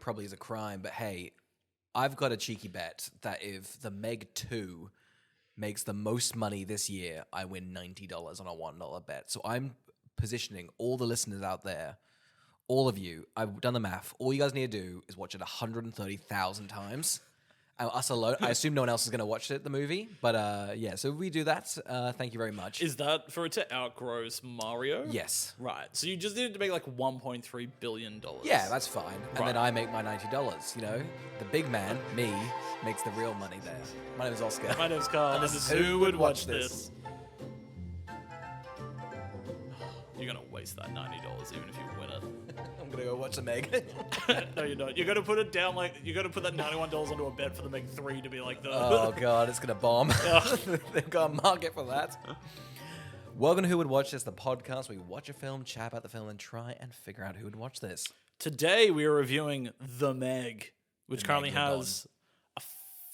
probably is a crime, but hey, I've got a cheeky bet that if The Meg 2 makes the most money this year, I win $90 on a $1 bet. So I'm positioning all the listeners out there, all of you, I've done the math. All you guys need to do is watch it 130,000 times. Us alone. I assume no one else is going to watch it, the movie. But yeah, so if we do that, thank you very much. Is that for it to outgross Mario? Yes. Right. So you just needed to make like $1.3 billion. Yeah, that's fine. And then I make my $90. You know, the big man, me, makes the real money there. My name is Oscar. My name's Carl. And this is Who Would Watch This? You're going to waste that $90 even if you win it. I'm going to go watch The Meg. No, you're not. You're going to put it down like, you're going to put that $91 onto a bet for The Meg 3 to be like the... Oh, God, it's going to bomb. They've got a market for that. Welcome to Who Would Watch This, the podcast where we watch a film, chat about the film, and try and figure out who would watch this. Today we are reviewing The Meg, which currently has a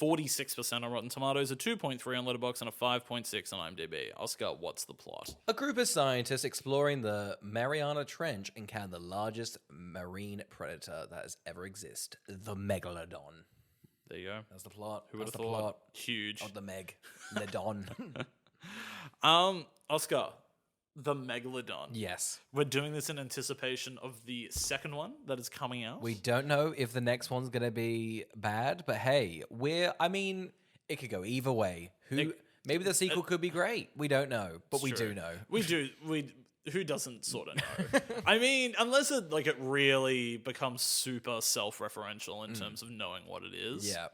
46% on Rotten Tomatoes, a 2.3 on Letterboxd, and a 5.6 on IMDb. Oscar, what's the plot? A group of scientists exploring the Mariana Trench encounter the largest marine predator that has ever existed, the megalodon. There you go. That's the plot. Who would have That's the thought? plot Huge. of the Meg. Ledon. Oscar, the Megalodon. Yes. We're doing this in anticipation of the second one that is coming out. We don't know if the next one's going to be bad, but hey, it could go either way. Maybe the sequel could be great. We don't know, but we do know. We do. Who doesn't sort of know? I mean, unless it really becomes super self-referential in terms of knowing what it is. Yeah.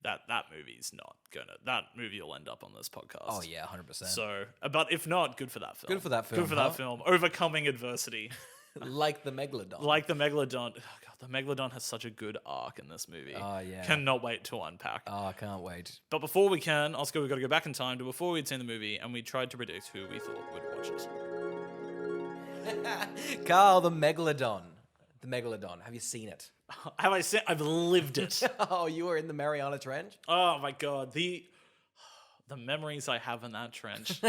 That movie's not gonna. That movie will end up on this podcast. Oh yeah, 100%. So, but if not, good for that film. Good for that film. Good for that film. Overcoming adversity. Like the Megalodon. Like the Megalodon. Oh, God, the Megalodon has such a good arc in this movie. Oh yeah. Cannot wait to unpack. Oh, I can't wait. But before we can, Oscar, we've got to go back in time to before we'd seen the movie, and we tried to predict who we thought would watch it. Carl, the Megalodon. The Megalodon. Have you seen it? Have I seen? I've lived it. Oh, you were in the Mariana Trench? Oh my God, the memories I have in that trench.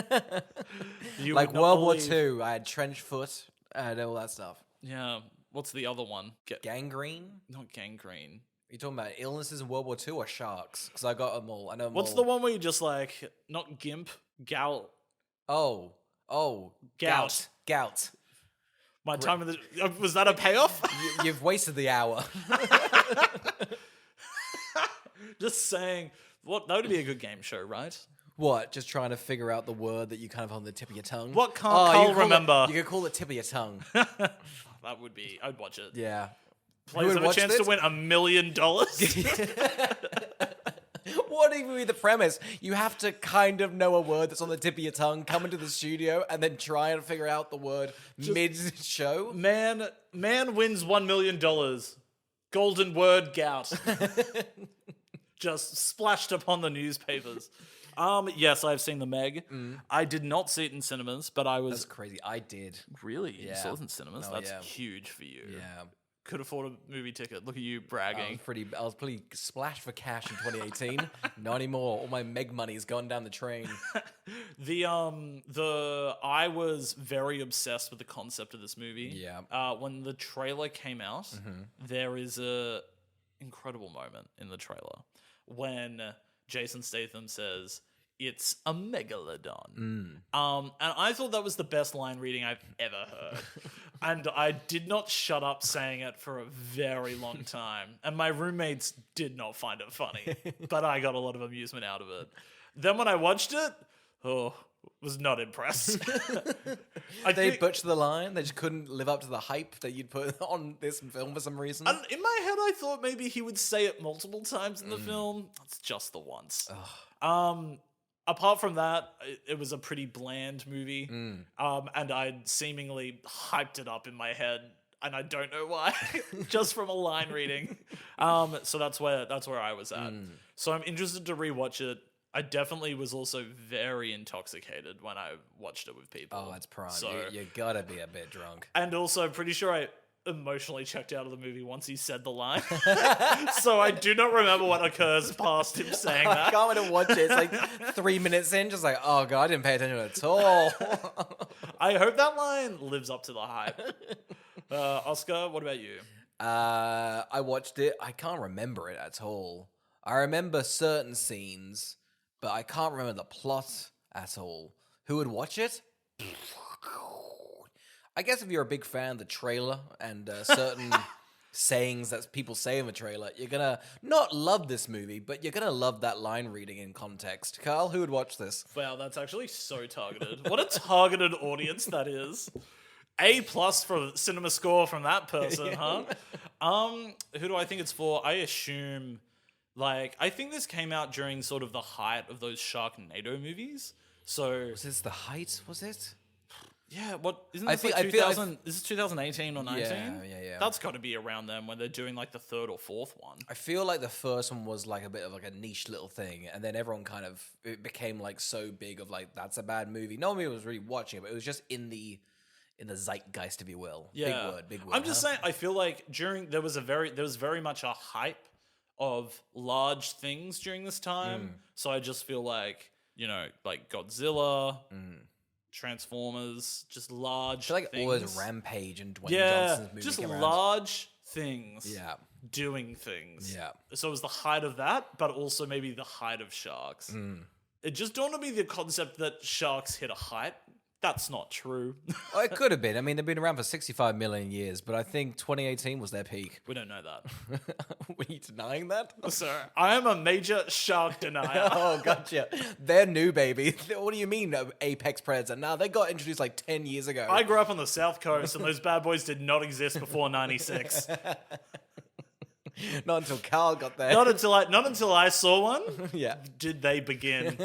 Like World War II, I had trench foot, I had all that stuff. Yeah. What's the other one? Gangrene? Not gangrene. Are you talking about illnesses in World War II or sharks? Because I got them all. I know them What's all. the one where you just like not gimp, gout? Oh, Gout. Gout. My time in the was that a payoff? You've wasted the hour. Just saying. What that would be a good game show, right? What? Just trying to figure out the word that you kind of have on the tip of your tongue? What can't Carl remember? You could call it tip of your tongue. That would be. I'd watch it. Yeah. Players have a chance to win $1 million. What even be the premise? You have to kind of know a word that's on the tip of your tongue, come into the studio, and then try and figure out the word mid-show. Man wins $1 million. Golden word gout. Just splashed upon the newspapers. Yes, I've seen The Meg. I did not see it in cinemas, but I was... That's crazy. I did. Really? Yeah. You saw it in cinemas? Oh, That's yeah. huge for you. Yeah. Could afford a movie ticket. Look at you I bragging. was pretty splashed for cash in 2018. Not anymore. All my Meg money's gone down the train. I was very obsessed with the concept of this movie. Yeah. When the trailer came out, there is a incredible moment in the trailer when Jason Statham says, "It's a megalodon." And I thought that was the best line reading I've ever heard. And I did not shut up saying it for a very long time. And my roommates did not find it funny, but I got a lot of amusement out of it. Then when I watched it, was not impressed. They butchered the line. They just couldn't live up to the hype that you'd put on this film for some reason. In my head, I thought maybe he would say it multiple times in the film. It's just the once. Apart from that, it was a pretty bland movie. And I'd seemingly hyped it up in my head, and I don't know why, just from a line reading. So that's where I was at. So I'm interested to rewatch it. I definitely was also very intoxicated when I watched it with people. Oh, that's prime. So, you gotta be a bit drunk. And also, pretty sure I emotionally checked out of the movie once he said the line. So I do not remember what occurs past him saying that. I can't wait to watch it. It's like 3 minutes in, just like, oh god, I didn't pay attention at all. I hope that line lives up to the hype. Oscar, what about you? I watched it. I can't remember it at all. I remember certain scenes, but I can't remember the plot at all. Who would watch it? I guess if you're a big fan of the trailer and certain sayings that people say in the trailer, you're gonna not love this movie, but you're gonna love that line reading in context. Carl, who would watch this? Wow, that's actually so targeted. What a targeted audience that is. A+ for cinema score from that person, huh? Who do I think it's for? I assume, I think this came out during sort of the height of those Sharknado movies. So Was this the height? Was it? yeah, what isn't I this feel- like I feel- 2000? Is this 2018 or 19? Yeah. That's got to be around then when they're doing like the third or fourth one. I feel like the first one was like a bit of like a niche little thing, and then everyone it became like so big of like that's a bad movie. No one was really watching it, but it was just in the zeitgeist, if you will. Yeah, Big word. I'm just saying. I feel like there was very much a hype of large things during this time. So I just feel like like Godzilla, Transformers, just large. I feel like things. always Rampage and Dwayne Johnson's movie just came around. large things. Yeah. Doing things. Yeah. So it was the height of that, but also maybe the height of sharks. It just dawned on me the concept that sharks hit a height. That's not true. Oh, it could have been. I mean, they've been around for 65 million years, but I think 2018 was their peak. We don't know that. Were you denying that? So I am a major shark denier. Oh, gotcha. They're new, baby. What do you mean, apex predator? Nah, they got introduced like 10 years ago. I grew up on the South Coast, and those bad boys did not exist before '96. Not until Carl got there. Not until I saw one. Yeah. Did they begin?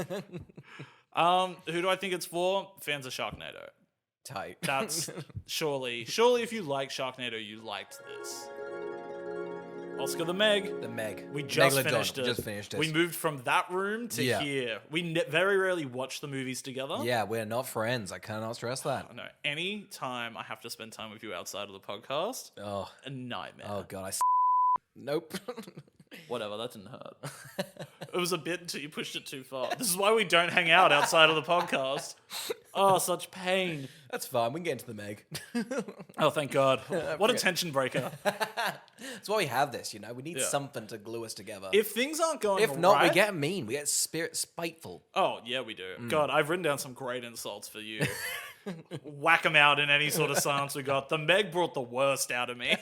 Who do I think it's for? Fans of Sharknado. Tight. That's surely if you like Sharknado, you liked this. Oscar the Meg. The Meg. We just Megalodon. finished it. Just finished it. We moved from that room to here. We very rarely watch the movies together. Yeah, we're not friends. I cannot stress that. No, any time I have to spend time with you outside of the podcast, Oh, a nightmare. oh God, Nope. Whatever, that didn't hurt. It was a bit until you pushed it too far. This is why we don't hang out outside of the podcast. Oh, such pain. That's fine. We can get into the Meg. Oh, thank God. What a tension breaker. That's why we have this, We need Yeah. something to glue us together. If things aren't going If not, right, we get mean. We get spiteful. Oh, yeah, we do. God, I've written down some great insults for you. Whack them out in any sort of silence we got. The Meg brought the worst out of me.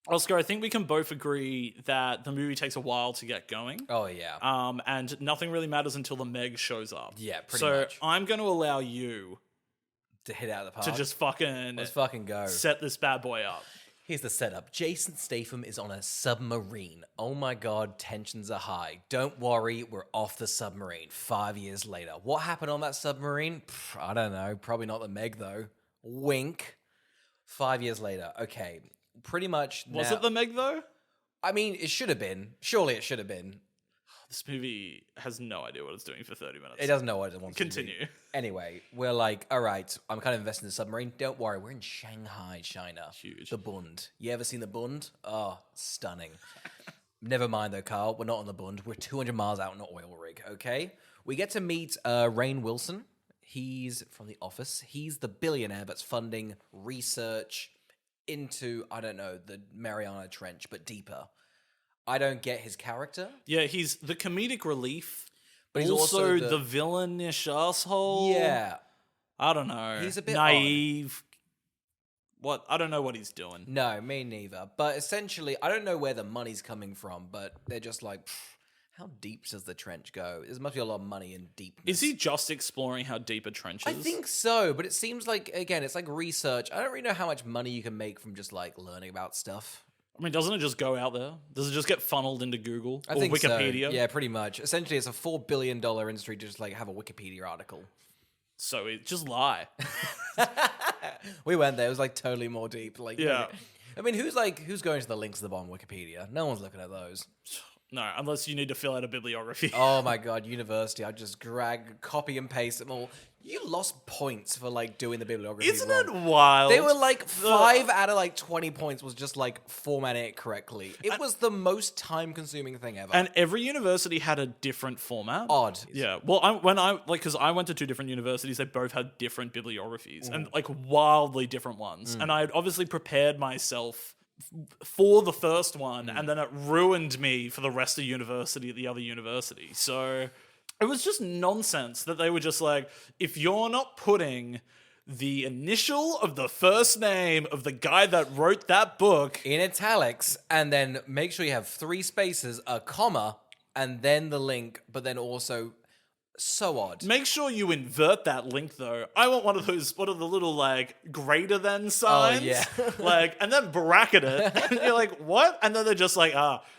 Oscar, I think we can both agree that the movie takes a while to get going. Oh, yeah. And nothing really matters until the Meg shows up. Yeah, pretty so much. I'm going to allow you To hit out of the park. to just fucking Let's fucking go. set this bad boy up. Here's the setup. Jason Statham is on a submarine. Oh my God, tensions are high. Don't worry, we're off the submarine 5 years later. What happened on that submarine? I don't know. Probably not the Meg, though. Wink. 5 years later. Okay. Pretty much Was now- it the Meg, though? I mean, it should have been. Surely it should have been. This movie has no idea what it's doing for 30 minutes. It doesn't know what it wants to Continue. do. Anyway, we're like, all right, I'm kind of investing in the submarine. Don't worry, we're in Shanghai, China. Huge. The Bund. You ever seen the Bund? Oh, stunning. Never mind though, Carl. We're not on the Bund. We're 200 miles out on an oil rig, okay? We get to meet Rainn Wilson. He's from The Office. He's the billionaire that's funding research into, I don't know, the Mariana Trench, but deeper. I don't get his character. Yeah, he's the comedic relief, But he's also also the villainish asshole. Yeah. I don't know. He's a bit naive. What? I don't know what he's doing. No, me neither. But essentially, I don't know where the money's coming from, but they're just like, how deep does the trench go? There must be a lot of money in deepness. Is he just exploring how deep a trench is? I think so, but it seems like, again, it's like research. I don't really know how much money you can make from just like learning about stuff. I mean, doesn't it just go out there? Does it just get funneled into Google I or think Wikipedia? So. Yeah, pretty much. Essentially, it's a $4 billion industry to just like have a Wikipedia article. So it just lie. We went there. It was like totally more deep. Like, Yeah. I mean, who's going to the links to the bottom of Wikipedia? No one's looking at those. No, unless you need to fill out a bibliography. Oh my god, university! I just copy and paste them all. You lost points for like doing the bibliography. Isn't wrong. it wild? They were like 5 out of like 20 points was just like formatting it correctly. It was the most time-consuming thing ever. And every university had a different format. Odd. Yeah. Well, because I went to 2 different universities, they both had different bibliographies and like wildly different ones. And I had obviously prepared myself for the first one, and then it ruined me for the rest of university at the other university. So it was just nonsense that they were just like, if you're not putting the initial of the first name of the guy that wrote that book in italics, and then make sure you have 3 spaces, a comma, and then the link, but then also so odd. Make sure you invert that link though. I want one of the little like greater than signs. Oh, yeah. Like, and then bracket it. And you're like, what? And then they're just like,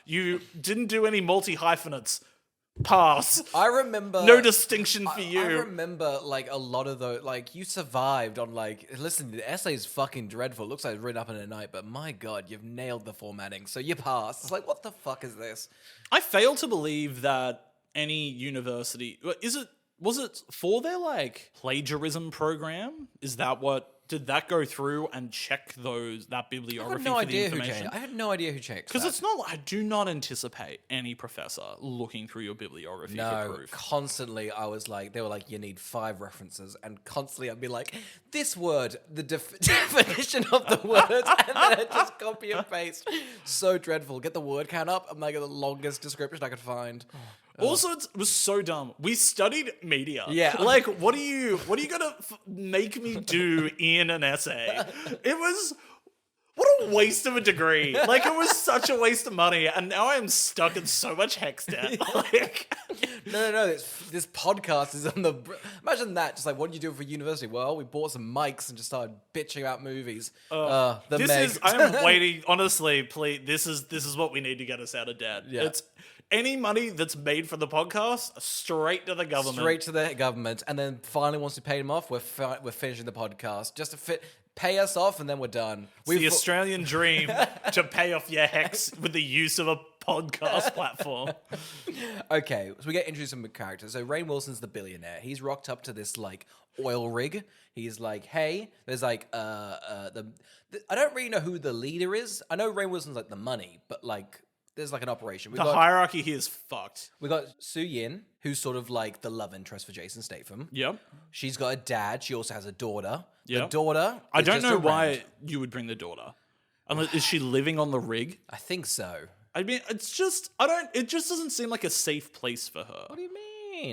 you didn't do any multi-hyphenates. Pass. I remember no distinction for you. I remember like a lot of those, like you survived on like, listen, the essay is fucking dreadful. It looks like it's written up in a night, but my god, you've nailed the formatting, so you passed. It's like, what the fuck is this? I fail to believe that any university was it for their like plagiarism program? Is that what did that go through and check that bibliography for the information? I had no idea who checked. Because it's not. I do not anticipate any professor looking through your bibliography for proof. Constantly I was like, they were like, you need 5 references, and constantly I'd be like, this word, the definition of the word, and then I just copy and paste. So dreadful. Get the word count up. I'm like the longest description I could find. Also, it was so dumb. We studied media. Yeah. Like, what are you gonna make me do in an essay? It was, what a waste of a degree. Like, it was such a waste of money, and now I am stuck in so much hex debt. Like, No. This podcast is on the. Imagine that. Just like, what did you do for university? Well, we bought some mics and just started bitching about movies. The Meg. I'm waiting. Honestly, please. This is what we need to get us out of debt. Yeah. It's any money that's made for the podcast straight to the government. Straight to the government, and then finally, once we paid them off, we're finishing the podcast just to pay us off, and then we're done. It's the Australian dream to pay off your hex with the use of a podcast platform. Okay, so we get introduced to some characters. So Rainn Wilson's the billionaire. He's rocked up to this like oil rig. He's like, hey, there's like I don't really know who the leader is. I know Rainn Wilson's like the money, but like there's like an operation. The hierarchy here is fucked. We got Su Yin, who's sort of like the love interest for Jason Statham. Yep. She's got a dad. She also has a daughter. Yep. The daughter. I don't just know around. why you would bring the daughter. Unless, is she living on the rig? I think so. I mean, it just doesn't seem like a safe place for her. What do you mean?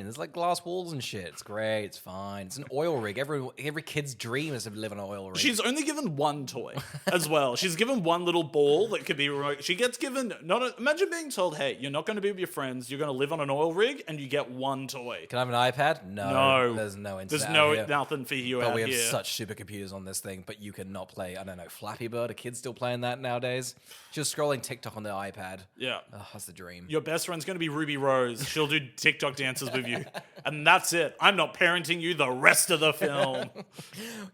There's like glass walls and shit. It's great. It's fine. It's an oil rig. Every kid's dream is to live on an oil rig. She's only given one toy as well. She's given one little ball that could be remote. She gets given imagine being told, hey, you're not going to be with your friends. You're going to live on an oil rig, and you get one toy. Can I have an iPad? No. There's no internet. There's nothing for you but out we here. have such supercomputers on this thing, but you cannot play, I don't know, Flappy Bird. Are kids still playing that nowadays? Just scrolling TikTok on the iPad. Yeah. Oh, that's the dream. Your best friend's going to be Ruby Rose. She'll do TikTok dances with you. And that's it. I'm not parenting you the rest of the film.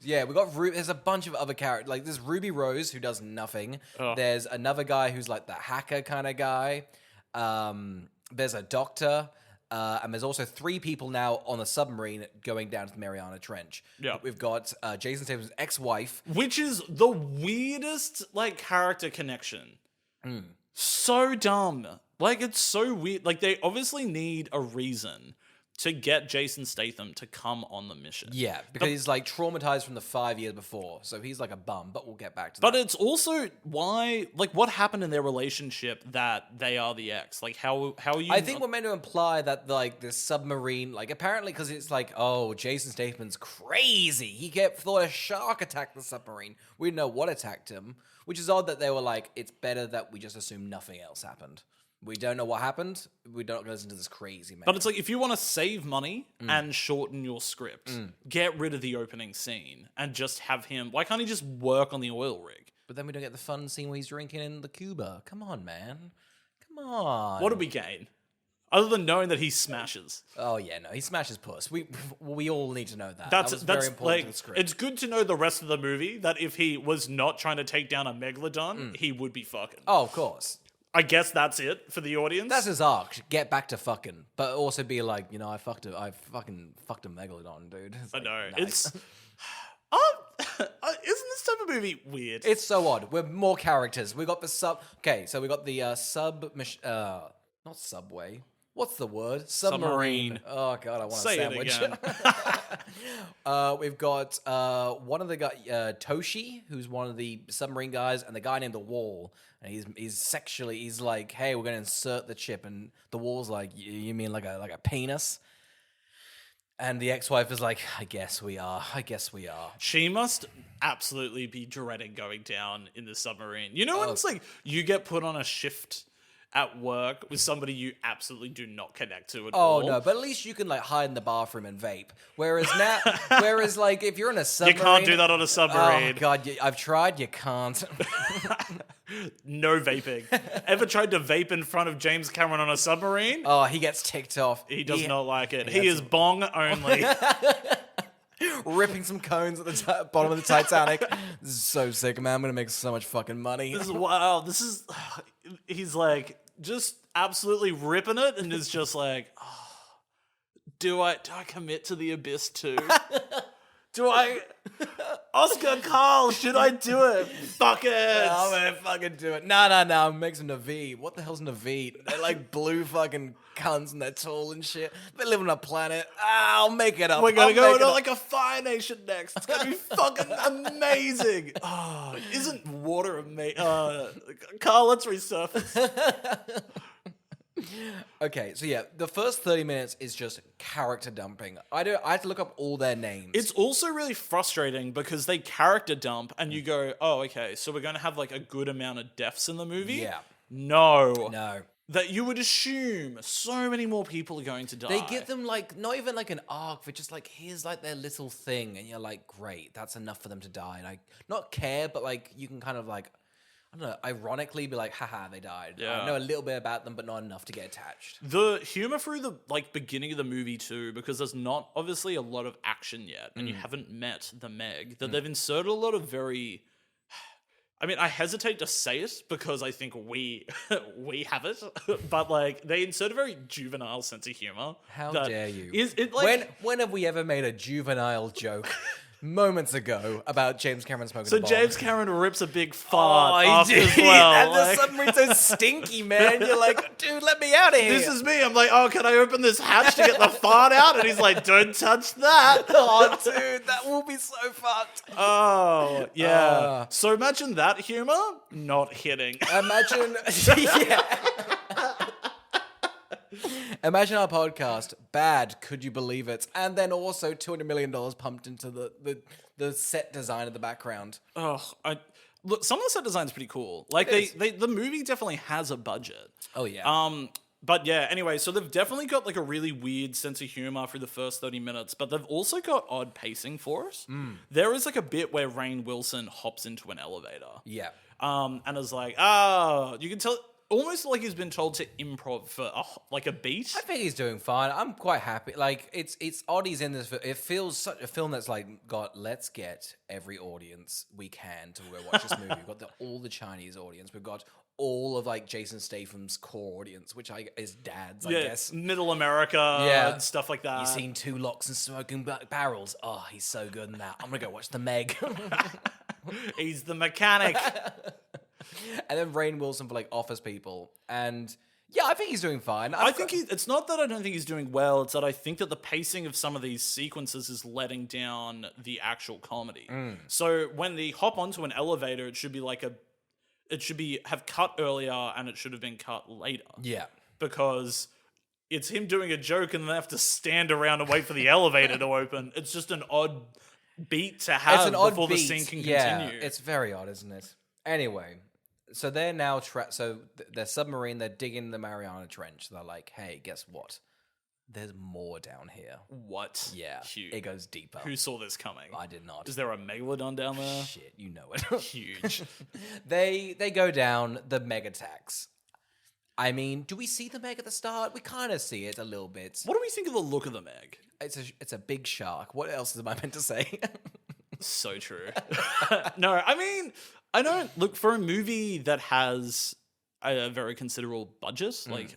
Yeah, we got there's a bunch of other characters. Like there's Ruby Rose, who does nothing. Oh. There's another guy who's like the hacker kind of guy. There's a doctor. And there's also 3 people now on a submarine going down to the Mariana Trench. Yeah. We've got Jason Statham's ex-wife. Which is the weirdest, like, character connection. So dumb. Like, it's so weird. Like, they obviously need a reason to get Jason Statham to come on the mission. Yeah, because he's like traumatized from the 5 years before, so he's like a bum, but we'll get back to that. But it's also why, like, what happened in their relationship that they are the ex? Like, how are you... I think we're meant to imply that, like, this submarine, like, apparently because it's like, oh, Jason Statham's crazy. He thought a shark attacked the submarine. We didn't know what attacked him, which is odd that they were like, it's better that we just assume nothing else happened. We don't know what happened. We don't listen to this crazy man. But it's like, if you want to save money and shorten your script, get rid of the opening scene and just have him... Why can't he just work on the oil rig? But then we don't get the fun scene where he's drinking in the Cuba. Come on, man. Come on. What do we gain? Other than knowing that he smashes. Oh, yeah, no. He smashes puss. We all need to know that. That's that was very important like, to the script. it's good to know the rest of the movie that if he was not trying to take down a megalodon, he would be fucking. Oh, of course. I guess that's it for the audience. That's his arc. Get back to fucking, but also be like, I fucking fucked a megalodon, dude. It's I like, know. nice. It's isn't this type of movie weird? It's so odd. We're more characters. We got the sub. Okay, so we got the not subway. What's the word? Submarine. Oh god, I want Say a it sandwich. again. We've got one of the guy Toshi, who's one of the submarine guys, and the guy named the Wall. And he's like, hey, we're gonna insert the chip, and the Wall's like, you mean like a penis? And the ex-wife is like, I guess we are. She must absolutely be dreading going down in the submarine. You know when it's like you get put on a shift at work with somebody you absolutely do not connect to at all. Oh no, but at least you can like hide in the bathroom and vape. Whereas like if you're in a You submarine, can't do that on a submarine. Oh god, I've tried. You can't. No vaping. Ever tried to vape in front of James Cameron on a submarine? Oh, he gets ticked off. He does not like it. He is bong only. Ripping some cones at the bottom of the Titanic. This is so sick, man. I'm gonna make so much fucking money. This is wow. He's like just absolutely ripping it, and is just like, oh, do I commit to the abyss too? Do I, Oscar Carl? Should I do it? Fuck it! I'm gonna fucking do it. No. Make some Naveed. What the hell's Naveed? They're like blue fucking cunts and they're tall and shit. They live on a planet. I'll make it up. We're gonna go to like a Fire Nation next. It's gonna be fucking amazing. Oh, isn't water amazing? Carl, let's resurface. Okay, so yeah, the first 30 minutes is just character dumping. I had to look up all their names. It's also really frustrating because they character dump and you go, oh, okay, so we're going to have like a good amount of deaths in the movie? Yeah. No. No. That you would assume so many more people are going to die. They give them like, not even like an arc, but just like, here's like their little thing. And you're like, great, that's enough for them to die. And I not care, but like, you can kind of like, I don't know, ironically be like, haha, they died. Yeah. I know a little bit about them, but not enough to get attached. The humor through the like beginning of the movie too, because there's not obviously a lot of action yet, and you haven't met the Meg, that they've inserted a lot of very... I mean, I hesitate to say it because I think we have it, but like they insert a very juvenile sense of humor. How dare you? Is it like when have we ever made a juvenile joke? Moments ago about James Cameron smoking so a bomb. James Cameron rips a big fart he after did. as well. And like, the submarine's so stinky, man. You're like, dude, let me out of here. this is me. I'm like, oh, can I open this hatch to get the fart out? And he's like, don't touch that. Oh, dude, that will be so fucked. Oh, yeah. So imagine that humor not hitting. Imagine, yeah. Imagine our podcast, bad, could you believe it? And then also $200 million pumped into the set design of the background. Look, some of the set design's pretty cool. Like the movie definitely has a budget. Oh, yeah. But yeah, anyway, so they've definitely got like a really weird sense of humor through the first 30 minutes, but they've also got odd pacing for it. There is like a bit where Rainn Wilson hops into an elevator. Yeah. And is like, you can tell almost like he's been told to improv for like a beat. I think he's doing fine. I'm quite happy. Like, it's odd he's in this. It feels such a film that's like, let's get every audience we can to go watch this movie. We've got all the Chinese audience. We've got all of like Jason Statham's core audience, which is dads, I guess. Middle America and stuff like that. You've seen Two Locks and Smoking Barrels. Oh, he's so good in that. I'm going to go watch The Meg. He's the mechanic. And then Rainn Wilson for like Office people. And yeah, I think he's doing fine. It's not that I don't think he's doing well, it's that I think that the pacing of some of these sequences is letting down the actual comedy. So when they hop onto an elevator, it should be have cut earlier and it should have been cut later. Yeah. Because it's him doing a joke and they have to stand around and wait for the elevator to open. It's just an odd beat to have before the scene can continue. It's very odd, isn't it? Anyway, so they're now they're submarine. They're digging the Mariana Trench. They're like, hey, guess what? There's more down here. What? Yeah, Huge. It goes deeper. Who saw this coming? I did not. Is there a megalodon down there? Shit, you know it. Huge. They go down. The Meg attacks. I mean, do we see the Meg at the start? We kind of see it a little bit. What do we think of the look of the Meg? It's a big shark. What else am I meant to say? So true. No, I mean, I don't look for a movie that has a very considerable budget. Like,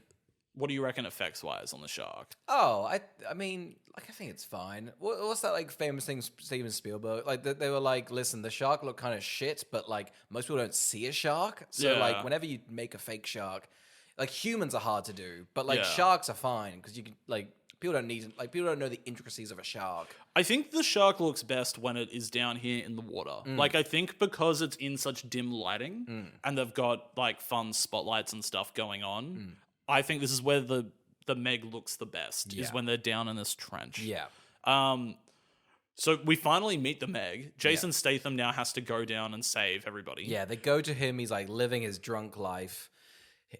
what do you reckon effects wise on the shark? Oh, I mean, like, I think it's fine. What's that, like, famous thing Steven Spielberg? Like, they were like, listen, the shark looked kind of shit, but, like, most people don't see a shark. So, Yeah. like, whenever you make a fake shark, like, humans are hard to do, but, like, Yeah. sharks are fine because you can, like, people don't know the intricacies of a shark. I think the shark looks best when it is down here in the water. Like, I think because it's in such dim lighting and they've got, like, fun spotlights and stuff going on, I think this is where the Meg looks the best, is Yeah. when they're down in this trench. Yeah. So we finally meet the Meg. Jason Statham now has to go down and save everybody. Yeah, they go to him. He's like living his drunk life.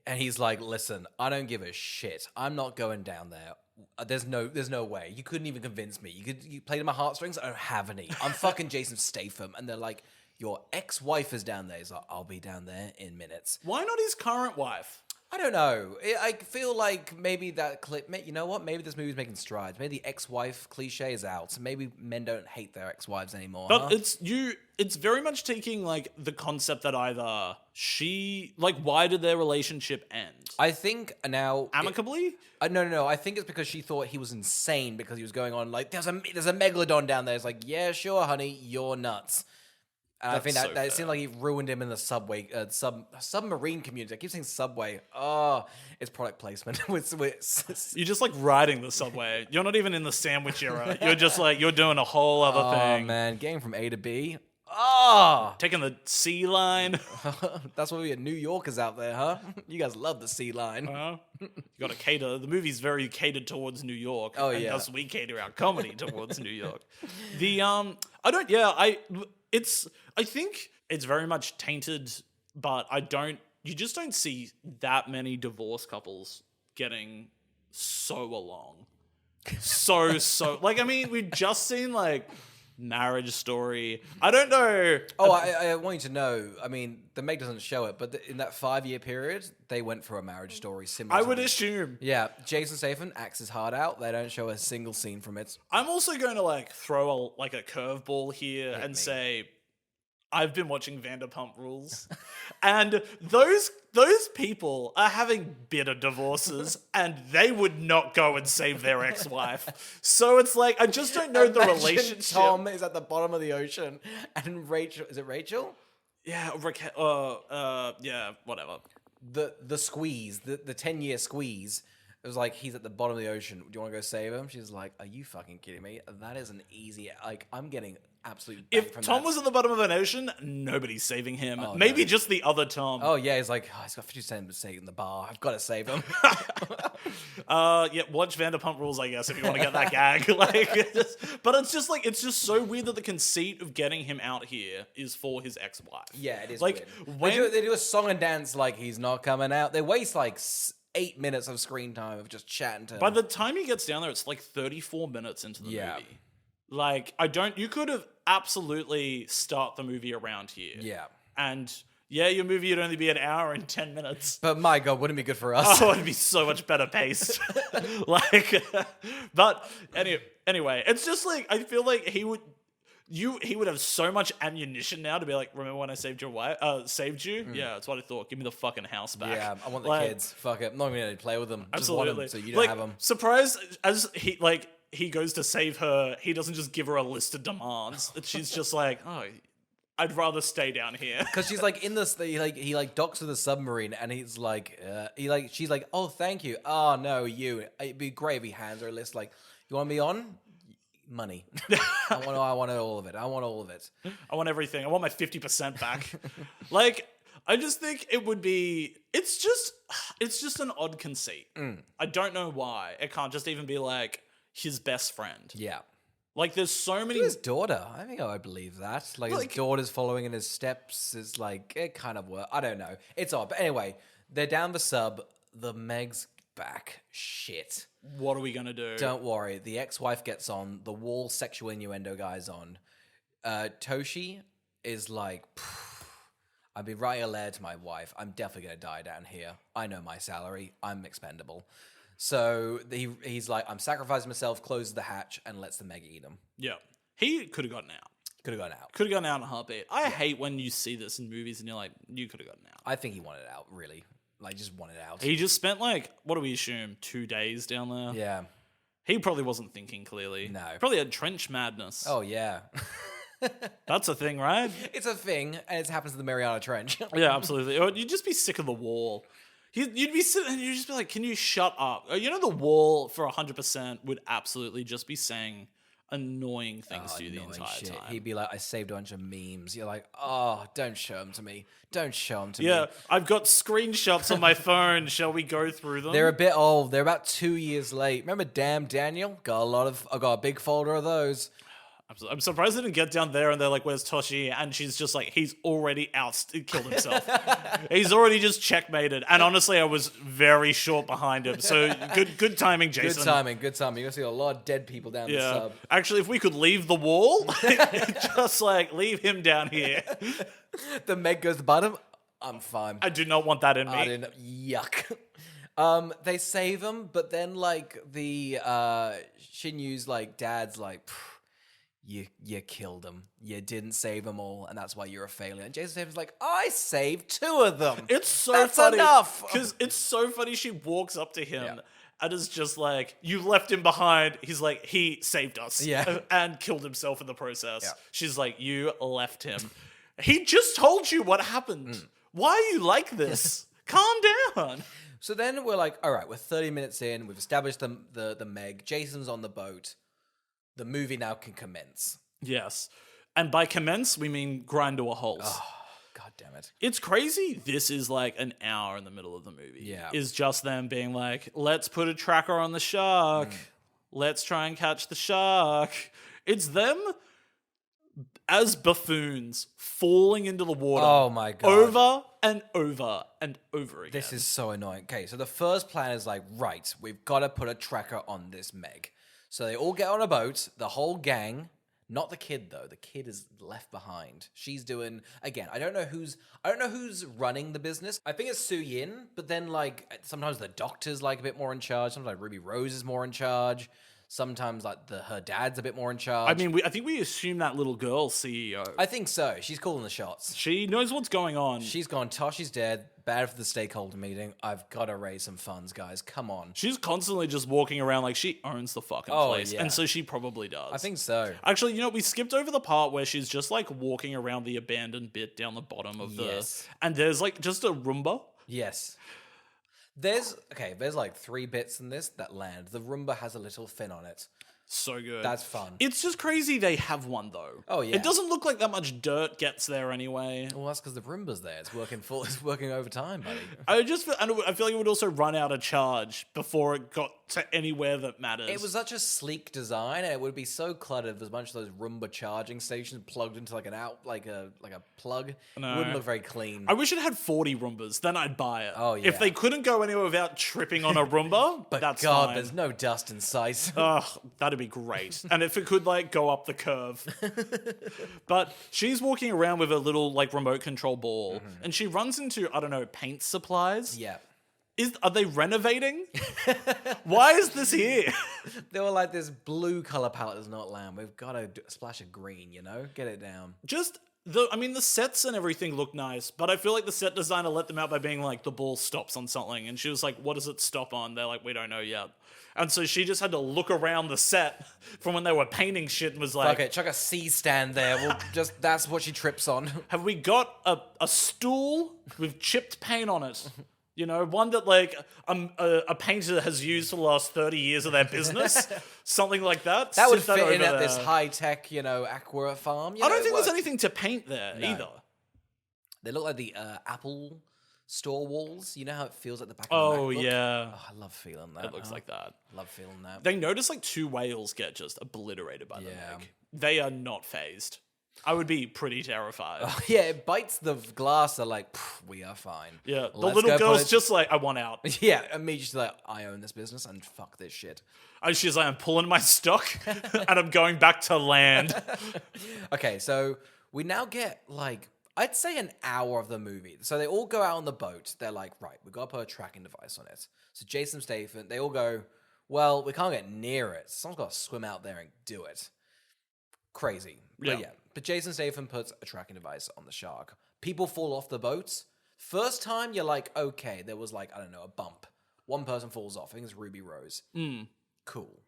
And he's like, listen, I don't give a shit. I'm not going down there. There's no way. You couldn't even convince me. You played in my heartstrings. I don't have any. I'm fucking Jason Statham. And they're like, your ex-wife is down there. He's like, I'll be down there in minutes. Why not his current wife? I don't know. I feel like maybe that clip, you know what? Maybe this movie's making strides. Maybe the ex-wife cliche is out. So maybe men don't hate their ex-wives anymore. But it's very much taking, like, the concept that either why did their relationship end? I think now... Amicably? No. I think it's because she thought he was insane because he was going on like, there's a megalodon down there. It's like, yeah, sure, honey, you're nuts. And I think That's so that it fair. seemed like he ruined him in the subway, submarine community. I keep saying subway. Oh, it's product placement. You're just, like, riding the subway. You're not even in the sandwich era. You're just, like, you're doing a whole other thing. Oh, man, getting from A to B. Oh, Taking the sea line. that's why we are New Yorkers out there, huh? You guys love the sea line. You got to cater. The movie's very catered towards New York. Oh, and yeah. thus we cater our comedy towards New York. I think it's very much tainted, but you just don't see that many divorced couples getting so along. Like, I mean, we've just seen, like, Marriage Story. I don't know. Oh, I want you to know, I mean, the Meg doesn't show it, but in that 5-year period, they went for a Marriage Story similar. I to would this. assume. Yeah, Jason Statham acts his heart out. They don't show a single scene from it. I'm also going to, like, throw a curveball here and me. say, I've been watching Vanderpump Rules, and those people are having bitter divorces, and they would not go and save their ex-wife. So it's like, I just don't know the Imagine relationship. Tom is at the bottom of the ocean, and Rachel, is it Rachel? Yeah, yeah, whatever. The squeeze, the 10-year squeeze. It was like, he's at the bottom of the ocean. Do you want to go save him? She's like, are you fucking kidding me? That is an easy, like, I'm getting absolute bang If from Tom that. was at the bottom of an ocean, nobody's saving him. Oh, Maybe no. just the other Tom. Oh, yeah, he's like, he's got 50 cents mistake in the bar. I've got to save him. Yeah, watch Vanderpump Rules, I guess, if you want to get that gag. Like, but it's just so weird that the conceit of getting him out here is for his ex-wife. Yeah, it is like weird. They do a song and dance like he's not coming out. They waste like 8 minutes of screen time of just chatting to him. By the time he gets down there, it's like 34 minutes into the movie. Like, you could have absolutely start the movie around here. Yeah. And yeah, your movie would only be an hour and 10 minutes. But my God, wouldn't it be good for us? Oh, it'd be so much better paced. Like, but anyway, it's just like, I feel like he would have so much ammunition now to be like, remember when I saved your wife? Saved you? Yeah, that's what I thought. Give me the fucking house back. Yeah, I want the Like, kids. Fuck it. I'm not even going to play with them. Absolutely. Just want them so you don't like, have them. Surprised as he goes to save her, he doesn't just give her a list of demands. She's just like, oh, I'd rather stay down here. Because she's like in this, he docks to the submarine, and he's like, she's like, oh, thank you. Oh no, you. It'd be great if he hands her a list like, you want me on? Money. I want all of it. I want all of it. I want everything. I want my 50% back. Like, I just think it would be. It's just an odd conceit. I don't know why it can't just even be like his best friend. Yeah. Like, there's so many. His daughter. I think I would believe that. Like, his daughter's following in his steps. Is like, it kind of works. I don't know. It's odd. But anyway, they're down the sub. The Meg's back. Shit. What are we gonna do? Don't worry. The ex-wife gets on. The wall sexual innuendo guy's on. Toshi is like, I'd be writing a letter to my wife. I'm definitely going to die down here. I know my salary. I'm expendable. So he's like, I'm sacrificing myself, closes the hatch, and lets the Meg eat him. Yeah. He could have gotten out. Could have gone out. Could have gotten out in a heartbeat. I hate when you see this in movies and you're like, you could have gotten out. I think he wanted out, really. Like, just wanted out. He just spent like, what do we assume, 2 days down there? Yeah. He probably wasn't thinking clearly. No. Probably had trench madness. Oh, yeah. That's a thing, right? It's a thing, and it happens in the Mariana Trench. Yeah, absolutely. Or you'd just be sick of the wall. You'd be sitting and you'd just be like, can you shut up? You know, the wall for 100% would absolutely just be saying annoying things to you the Annoying entire shit. time. He'd be like, I saved a bunch of memes. You're like, oh, don't show them to me. Don't show them to Yeah, me. I've got screenshots on my phone. Shall we go through them? They're a bit old. They're about 2 years late. Remember Damn Daniel? I got a big folder of those. I'm surprised they didn't get down there and they're like, where's Toshi? And she's just like, he's already killed himself. He's already just checkmated. And honestly, I was very short behind him. So good timing, Jason. Good timing. You're going to see a lot of dead people down the sub. Actually, if we could leave the wall, just like leave him down here. The Meg goes to the bottom. I'm fine. I do not want that in me. I didn't. Yuck. They save him, but then like the Shinyu's like dad's like, you killed them. You didn't save them all, and that's why you're a failure. And Jason Statham's like, I saved 2 of them. It's so That's funny. enough. Because it's so funny. She walks up to him. Yeah. And is just like, you left him behind. He's like, he saved us. Yeah. And killed himself in the process. Yeah. She's like, you left him. He just told you what happened. Why are you like this? Calm down. So then we're like, all right, we're 30 minutes in. We've established the Meg. Jason's on the boat. The movie now can commence. Yes. And by commence, we mean grind to a halt. Oh, God damn it. It's crazy. This is like an hour in the middle of the movie. Yeah. Is just them being like, let's put a tracker on the shark. Let's try and catch the shark. It's them as buffoons falling into the water. Oh my God. Over and over and over again. This is so annoying. Okay, so the first plan is like, right, we've got to put a tracker on this Meg. So they all get on a boat, the whole gang. Not the kid though. The kid is left behind. She's doing again. I don't know who's running the business. I think it's Su Yin, but then like sometimes the doctor's like a bit more in charge. Sometimes like Ruby Rose is more in charge. Sometimes like her dad's a bit more in charge. I mean, I think we assume that little girl's CEO. I think so. She's calling the shots. She knows what's going on. She's gone, Toshi's dead. Bad for the stakeholder meeting. I've got to raise some funds, guys. Come on. She's constantly just walking around like she owns the fucking place. Yeah. And so she probably does. I think so. Actually, you know, we skipped over the part where she's just like walking around the abandoned bit down the bottom of Yes. and there's like just a Roomba. Yes. There's like 3 bits in this that land. The Roomba has a little fin on it. So good. That's fun. It's just crazy they have one though. Oh, yeah. It doesn't look like that much dirt gets there anyway. Well, that's because the Roomba's there. It's working overtime, buddy. I feel like it would also run out of charge before it got to anywhere that matters. It was such a sleek design, and it would be so cluttered with a bunch of those Roomba charging stations plugged into like a plug. No. It wouldn't look very clean. I wish it had 40 Roombas, then I'd buy it. Oh, yeah. If they couldn't go anywhere without tripping on a Roomba, But that's God, fine. there's no dust in sight. Ugh, that'd be great. And if it could like go up the curve. But she's walking around with a little like remote control ball and she runs into, I don't know, paint supplies. Yeah. Are they renovating? Why is this here? They were like, this blue color palette does not land. We've got a splash of green, Get it down. The sets and everything look nice, but I feel like the set designer let them out by being like, the ball stops on something. And she was like, what does it stop on? They're like, we don't know yet. And so she just had to look around the set from when they were painting shit and was like, Fuck it, chuck a C stand there. That's what she trips on. have we got a stool with chipped paint on it? One that like a painter has used for the last 30 years of their business. Something like that. That would Sit fit in over at this there. high-tech, aqua farm. I don't think there's anything to paint there either. They look like the Apple store walls. You know how it feels at the back of Oh, the MacBook? yeah. Oh, I love feeling that. It looks like that. Love feeling that. They notice like 2 whales get just obliterated by the Yeah. Meg. They are not phased. I would be pretty terrified. Yeah, it bites the glass. They're like, we are fine. Yeah, the Let's little go girl's put it- just like, I want out. Yeah, immediately like, I own this business and fuck this shit. And she's like, I'm pulling my stock and I'm going back to land. Okay, so we now get like, I'd say an hour of the movie. So they all go out on the boat. They're like, right, we've got to put a tracking device on it. So Jason Statham, they all go, well, we can't get near it. Someone's got to swim out there and do it. Crazy. But Yeah. But Jason Statham puts a tracking device on the shark. People fall off the boat. First time, you're like, okay, there was like, I don't know, a bump. One person falls off. I think it's Ruby Rose. Cool.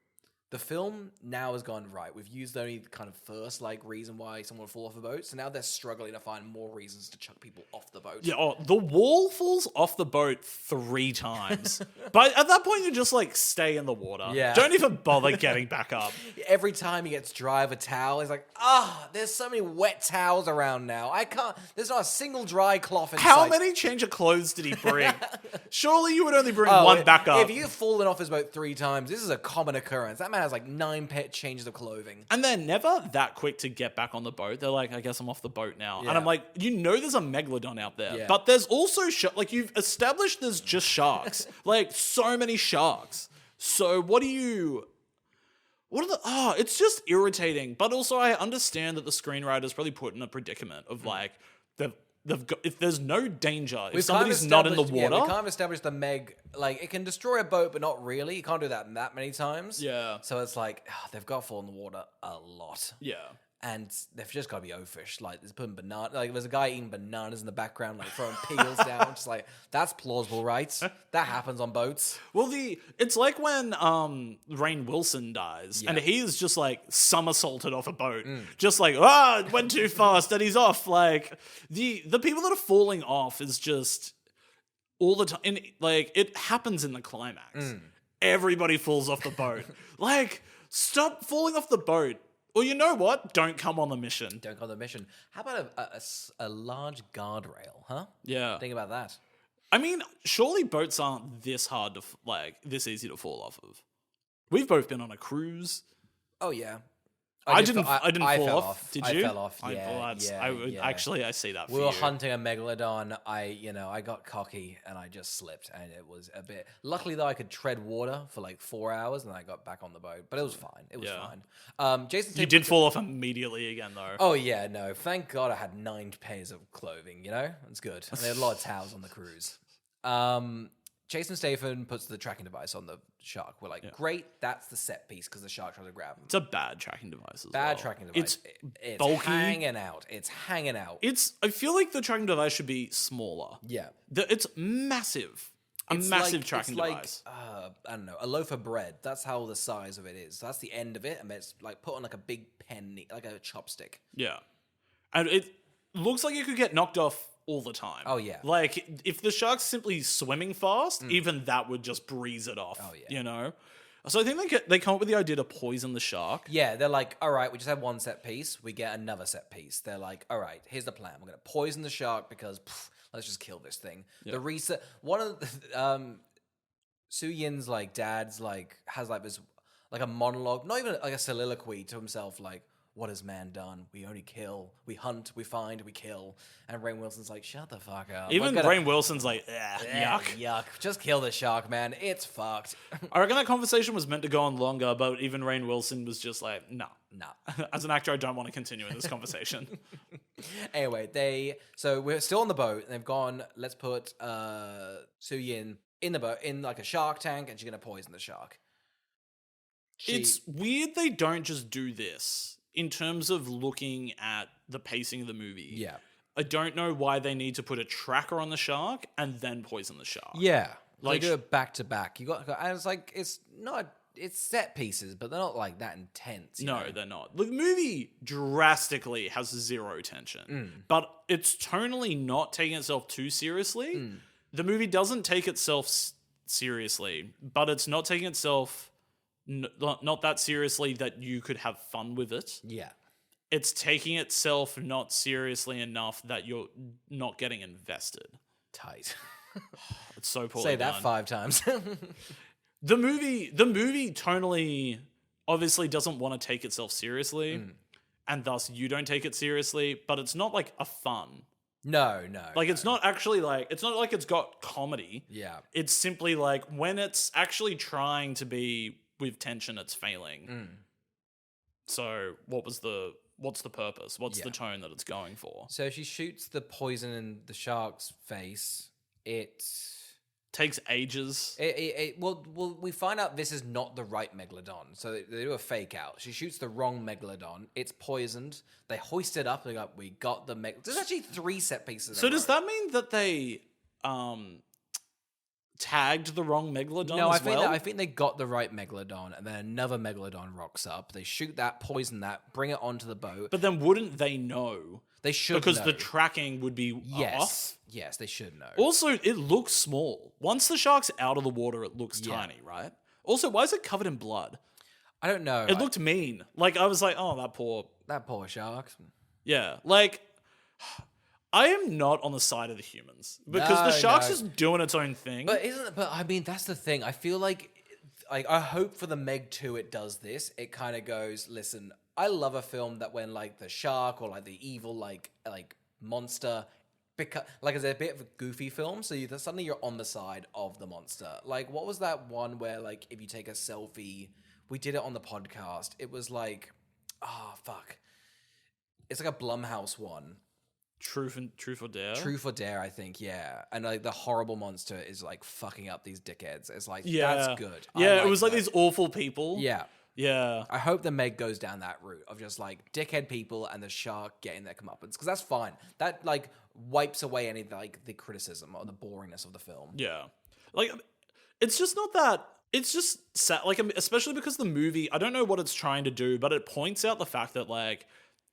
The film now has gone, right, we've used the only kind of first, like, reason why someone would fall off a boat, so now they're struggling to find more reasons to chuck people off the boat. Yeah, the wall falls off the boat 3 times. But at that point, you just, like, stay in the water. Yeah. Don't even bother getting back up. Every time he gets dry of a towel, he's like, there's so many wet towels around now. There's not a single dry cloth in How sight. many change of clothes did he bring? Surely you would only bring one back up. If you've fallen off his boat 3 times, this is a common occurrence. That man has like 9 pet changes of clothing. And they're never that quick to get back on the boat. They're like, I guess I'm off the boat now. Yeah. And I'm like, there's a megalodon out there. Yeah. But there's also, like, you've established there's just sharks. Like, so many sharks. So it's just irritating. But also I understand that the screenwriters probably put in a predicament of like, they've got, if there's no danger, if somebody's not in the water. Yeah, we kind of established the Meg, like, it can destroy a boat, but not really. You can't do that many times. Yeah. So it's like, they've got to fall in the water a lot. Yeah. And they've just got to be oafish. Like, there's putting there's a guy eating bananas in the background, like throwing peels down. Just like, that's plausible, right? That happens on boats. Well, it's like when Rainn Wilson dies, and he's just like somersaulted off a boat, just like it went too fast, and he's off. Like the people that are falling off is just all the time. And, like, it happens in the climax. Everybody falls off the boat. Like, stop falling off the boat. Well, you know what? Don't come on the mission. Don't go on the mission. How about a large guardrail, huh? Yeah. Think about that. I mean, surely boats aren't this hard to, this easy to fall off of. We've both been on a cruise. Oh, yeah. I didn't fall fell off. Did you? I fell off, yeah. Actually, I see that for We you. were hunting a megalodon. I got cocky and I just slipped, and it was a bit. Luckily, though, I could tread water for like 4 hours, and I got back on the boat. But it was fine. It was fine. Jason, you did fall off immediately again, though. Oh yeah, no. Thank God I had 9 pairs of clothing. You know, it's good. And there had a lot of towels on the cruise. Jason Statham puts the tracking device on the shark. We're like, great, that's the set piece because the shark tries to grab him. It's a bad tracking device as well. Bad tracking device. It's bulky. hanging out. It's hanging out. I feel like the tracking device should be smaller. Yeah. It's massive. It's massive tracking device. I don't know, a loaf of bread. That's how the size of it is. So that's the end of it, and it's like put on like a big pen, like a chopstick. Yeah. And it looks like it could get knocked off all the time. Oh, yeah. Like, if the shark's simply swimming fast, even that would just breeze it off. Oh, yeah. You know? So I think they come up with the idea to poison the shark. Yeah, they're like, all right, we just have one set piece. We get another set piece. They're like, all right, here's the plan. We're going to poison the shark because let's just kill this thing. Yeah. One of the, Su Yin's like dad's like has like this like a monologue, not even like a soliloquy to himself, like, what has man done? We only kill, we hunt, we find, we kill. And Rainn Wilson's like, shut the fuck up. Even Rainn Wilson's like, yuck. Yuck. Just kill the shark, man. It's fucked. I reckon that conversation was meant to go on longer, but even Rainn Wilson was just like, nah. As an actor, I don't want to continue in this conversation. Anyway, so we're still on the boat, and they've gone, let's put Su Yin in the boat, in like a shark tank, and she's going to poison the shark. It's weird they don't just do this. In terms of looking at the pacing of the movie, yeah, I don't know why they need to put a tracker on the shark and then poison the shark. Yeah, like they do it back to back. And it's like it's set pieces, but they're not like that intense. No, they're not. The movie drastically has zero tension, but it's tonally not taking itself too seriously. The movie doesn't take itself seriously, but it's not taking itself not that seriously that you could have fun with it. Yeah. It's taking itself not seriously enough that you're not getting invested. Tight. It's so poorly Say that done. 5 times. The movie tonally obviously doesn't want to take itself seriously, and thus you don't take it seriously, but it's not like a fun. No. Like, it's not actually like, it's not like it's got comedy. Yeah. It's simply like when it's actually trying to be with tension, it's failing. So what's the purpose? What's the tone that it's going for? So she shoots the poison in the shark's face. It takes ages. Well, we find out this is not the right megalodon. So they do a fake out. She shoots the wrong megalodon. It's poisoned. They hoist it up. They go, we got the There's actually 3 set pieces. So does that mean that they tagged the wrong megalodon No, as well? I think they got the right megalodon, and then another megalodon rocks up. They shoot that, poison that, bring it onto the boat. But then wouldn't they know? They should Because know. the tracking would be off. Yes, they should know. Also, it looks small. Once the shark's out of the water, it looks tiny, right? Also, why is it covered in blood? I don't know. It looked mean. Like, I was like, oh, that poor shark. Yeah, like, I am not on the side of the humans because the shark's just doing its own thing. But I mean, that's the thing. I feel like I hope for the Meg 2 it does this. It kind of goes, listen, I love a film that when like the shark or like the evil like monster like it's a bit of a goofy film, so suddenly you're on the side of the monster. Like, what was that one where like if you take a selfie, we did it on the podcast. It was like, it's like a Blumhouse one. Truth or Dare? Truth or Dare, I think, yeah. And like the horrible monster is like fucking up these dickheads. It's like, that's good. Yeah, it was like these awful people. Yeah. Yeah. I hope the Meg goes down that route of just like dickhead people and the shark getting their comeuppance, because that's fine. That like wipes away any like the criticism or the boringness of the film. Yeah. Like, it's just not that. It's just sad. Like, especially because the movie, I don't know what it's trying to do, but it points out the fact that like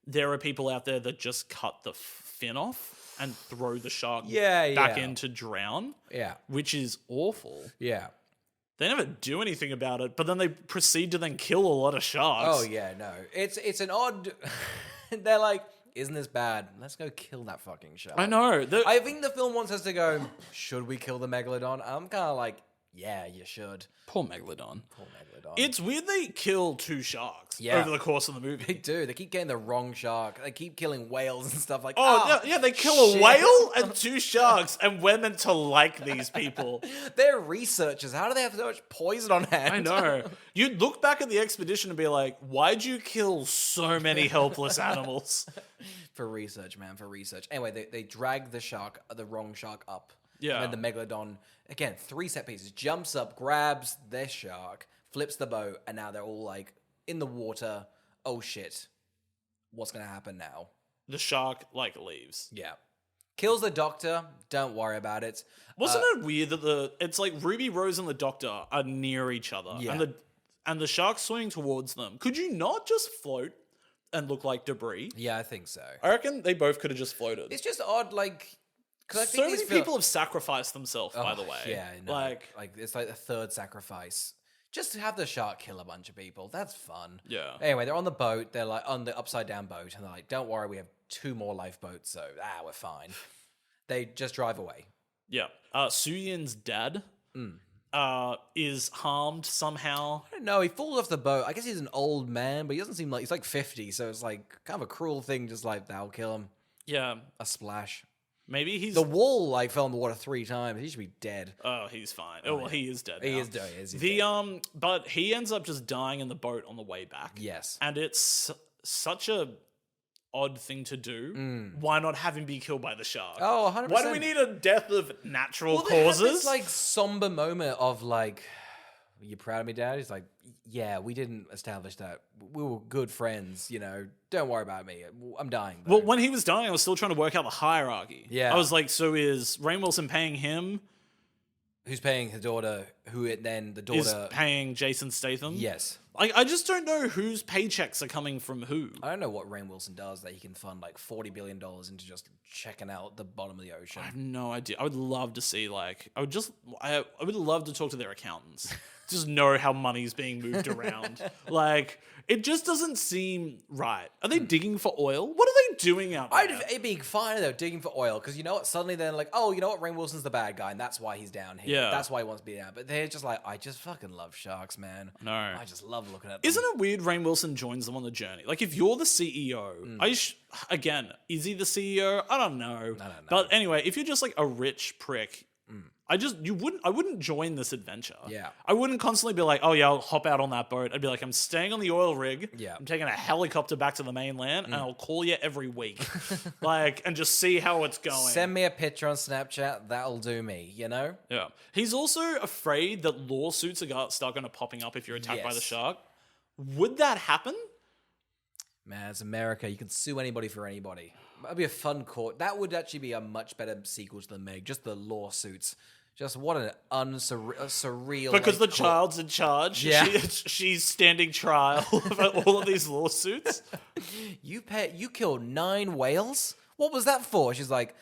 there are people out there that just cut the fin off and throw the shark back in to drown. Yeah. Which is awful. Yeah. They never do anything about it, but then they proceed to then kill a lot of sharks. Oh yeah, no. It's an odd they're like, isn't this bad? Let's go kill that fucking shark. I know. I think the film wants us to go, should we kill the megalodon? I'm kinda like, yeah, you should. Poor Megalodon. Poor Megalodon. It's weird they kill 2 sharks over the course of the movie. They do. They keep getting the wrong shark. They keep killing whales and stuff like that. Oh, they kill a whale and 2 sharks, and we're meant to like these people. They're researchers. How do they have so much poison on hand? I know. You'd look back at the expedition and be like, why'd you kill so many helpless animals? For research, man, for research. Anyway, they drag the wrong shark up. Yeah. And then the megalodon, again, 3 set pieces, jumps up, grabs their shark, flips the boat, and now they're all like in the water. Oh shit. What's going to happen now? The shark, like, leaves. Yeah. Kills the doctor. Don't worry about it. Wasn't it weird that it's like Ruby Rose and the doctor are near each other, Yeah. and the shark's swimming towards them? Could you not just float and look like debris? Yeah, I think so. I reckon they both could have just floated. It's just odd, like, because I So think many people have sacrificed themselves, by the way. Yeah, no, Like, it's like the third sacrifice. Just to have the shark kill a bunch of people. That's fun. yeah. Anyway, they're on the boat. They're like on the upside down boat, and they're like, "Don't worry, we have 2 more lifeboats, so we're fine." They just drive away. Yeah. Suyin's dad is harmed somehow. I don't know. He falls off the boat. I guess he's an old man, but he doesn't seem like he's like 50. So it's like kind of a cruel thing. Just like that'll kill him. Yeah. A splash. Maybe he's... The wall like fell in the water 3 times. He should be dead. Oh, he's fine. Oh, well, he is dead now. He is dead. He's The dead. But he ends up just dying in the boat on the way back. Yes. And it's such a odd thing to do. Why not have him be killed by the shark? Oh, 100%. Why do we need a death of natural They have causes? this like somber moment of like, "You proud of me, Dad?" He's like, "Yeah, we didn't establish that. We were good friends. You know, don't worry about me. I'm dying." Though. Well, when he was dying, I was still trying to work out the hierarchy. Yeah. I was like, so is Rainn Wilson paying him? Who's paying the daughter? The daughter Is paying Jason Statham? Yes. I just don't know whose paychecks are coming from who. I don't know what Rainn Wilson does that he can fund like $40 billion into just checking out the bottom of the ocean. I have no idea. I would love to see, like, I would love to talk to their accountants. Just know how money's being moved around. Like, it just doesn't seem right. Are they digging for oil? What are they doing out there? It'd be fine though, digging for oil, because you know what? Suddenly they're like, oh, you know what? Rainn Wilson's the bad guy, and that's why he's down here. Yeah. That's why he wants to be down. But they're just like, I just fucking love sharks, man. No. I just love looking at them. Isn't it weird Rainn Wilson joins them on the journey? Like, if you're the CEO, again, is he the CEO? I don't know. I don't know. But anyway, if you're just like a rich prick, I wouldn't join this adventure. Yeah. I wouldn't constantly be like, oh yeah, I'll hop out on that boat. I'd be like, I'm staying on the oil rig. Yeah. I'm taking a helicopter back to the mainland and I'll call you every week. Like, and just see how it's going. Send me a picture on Snapchat. That'll do me, you know? Yeah. He's also afraid that lawsuits are start going to popping up if you're attacked by the Yes. shark. Would that happen? Man, it's America. You can sue anybody for anybody. That'd be a fun court. That would actually be a much better sequel to the Meg. Just the lawsuits. Just what an surreal. Because like, the child's in charge. Yeah. She's standing trial about all of these lawsuits. You killed 9 whales? What was that for? She's like,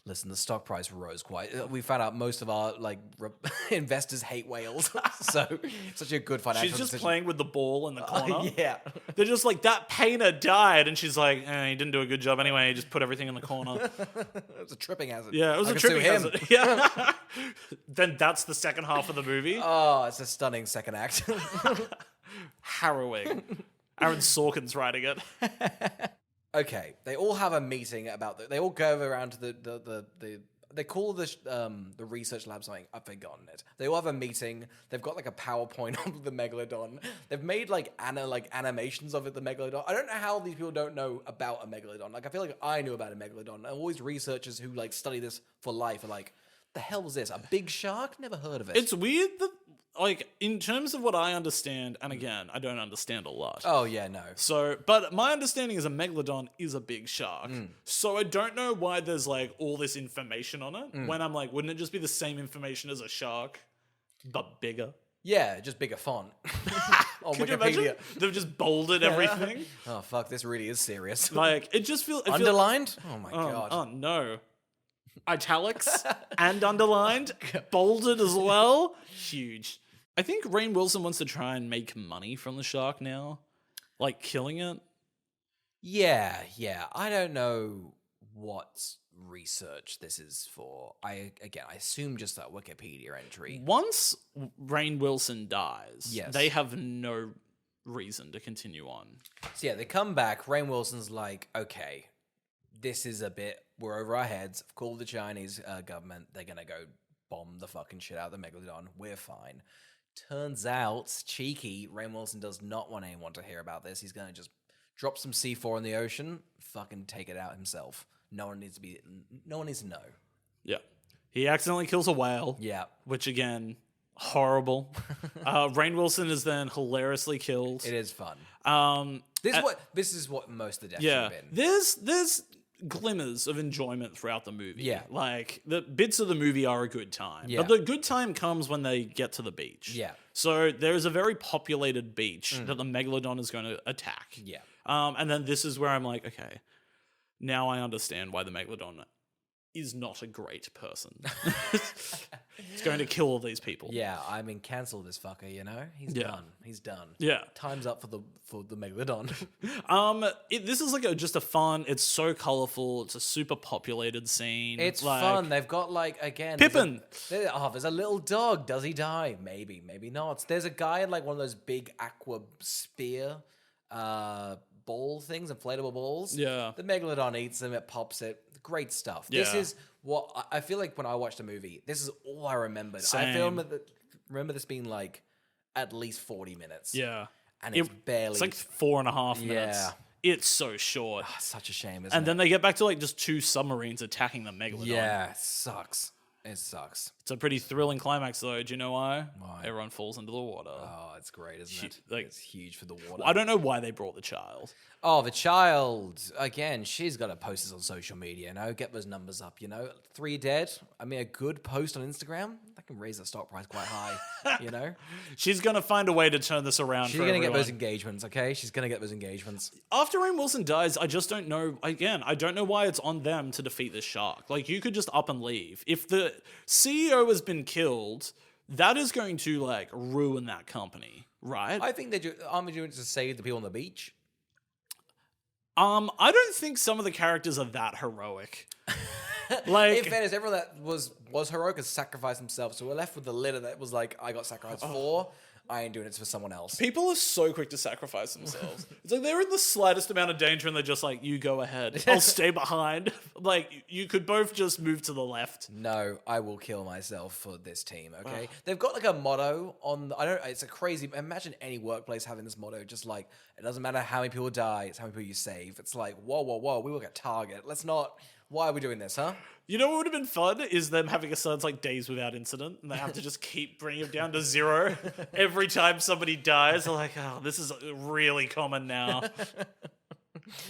listen, the stock price rose quite. We found out most of our investors hate whales, so such a good financial. She's just decision. playing with the ball in the corner. Yeah, they're just like, that painter died, and she's like, he didn't do a good job anyway. He just put everything in the corner. It was a tripping hazard. Yeah, it was I a can sue tripping him. hazard. Yeah. Then that's the second half of the movie. Oh, it's a stunning second act. Harrowing. Aaron Sorkin's writing it. Okay, they all have a meeting about they all go around to the they call the research lab something. I've forgotten it. They all have a meeting. They've got like a PowerPoint of the megalodon. They've made like animations of it. The megalodon. I don't know how these people don't know about a megalodon. Like I feel like I knew about a megalodon. And all these researchers who like study this for life are like, the hell was this? A big shark? Never heard of it. It's weird that, like, in terms of what I understand, and again, I don't understand a lot. Oh yeah, no. So, but my understanding is a megalodon is a big shark. So I don't know why there's like all this information on it. When I'm like, wouldn't it just be the same information as a shark, but bigger? Yeah, just bigger font on Could you imagine? Wikipedia. They've just bolded everything. Oh fuck, this really is serious. Like, it just feels Underlined? Oh my god. Oh no. Italics and underlined, bolded as well. Huge. I think Rainn Wilson wants to try and make money from the shark now, like killing it. Yeah. I don't know what research this is for. I assume just that Wikipedia entry. Once Rainn Wilson dies, Yes. they have no reason to continue on. So yeah, they come back. Rainn Wilson's like, okay, this is a bit, we're over our heads. I've called the Chinese government. They're going to go bomb the fucking shit out of the Megalodon. We're fine. Turns out, cheeky, Rainn Wilson does not want anyone to hear about this. He's going to just drop some C4 in the ocean, fucking take it out himself. No one needs to know. Yeah. He accidentally kills a whale. Yeah. Which, again, horrible. Rainn Wilson is then hilariously killed. It is fun. This This is what most of the deaths Yeah. have been. There's glimmers of enjoyment throughout the movie. Yeah. Like, the bits of the movie are a good time. Yeah. But the good time comes when they get to the beach. Yeah. So there's a very populated beach that the Megalodon is going to attack. Yeah. And then this is where I'm like, okay, now I understand why the Megalodon is not a great person. It's going to kill all these people. Yeah, I mean, cancel this fucker, you know? He's done. He's done. Yeah. Time's up for the Megalodon. This is like just a fun, it's so colorful, it's a super populated scene. It's like, fun. They've got like, again, Pippin! There's a little dog. Does he die? Maybe, maybe not. There's a guy in like one of those big aqua sphere ball things, inflatable balls. Yeah. The Megalodon eats them, it pops it. Great stuff. This Yeah. is what I feel like when I watched the movie, this is all I remembered. Same. Remember this being like at least 40 minutes. Yeah. And it's barely. It's like 4.5 minutes. Yeah. It's so short. Such a shame, isn't And it? then they get back to like just 2 submarines attacking the Megalodon. Yeah, it sucks. It sucks. It's a pretty thrilling climax, though. Do you know why? Why? Everyone falls into the water. Oh, it's great, isn't it? like- It's huge for the water. I don't know why they brought the child. Oh, the child. Again, she's got to post this on social media, get those numbers up, 3 dead. I mean, a good post on Instagram, that can raise the stock price quite high, She's going to find a way to turn this around She's for going to get everyone. those engagements, okay? She's going to get those engagements. After Rainn Wilson dies, I just don't know. Again, I don't know why it's on them to defeat this shark. Like, you could just up and leave. If the CEO has been killed, that is going to, like, ruin that company, right? I think aren't they doing it to save the people on the beach? I don't think some of the characters are that heroic. Like, In fairness, everyone that was heroic has sacrificed themselves, so we're left with the litter that was like, I got sacrificed for, I ain't doing it for someone else. people are so quick to sacrifice themselves. It's like they're in the slightest amount of danger and they're just like, you go ahead. I'll stay behind. Like, you could both just move to the left. No, I will kill myself for this team, okay? They've got like a motto on, it's a crazy, imagine any workplace having this motto, just like, it doesn't matter how many people die, it's how many people you save. It's like, whoa, we work at Target. Why are we doing this, huh? You know what would have been fun is them having a son's like days without incident, and they have to just keep bringing him down to 0 every time somebody dies. They're like, oh, this is really common now.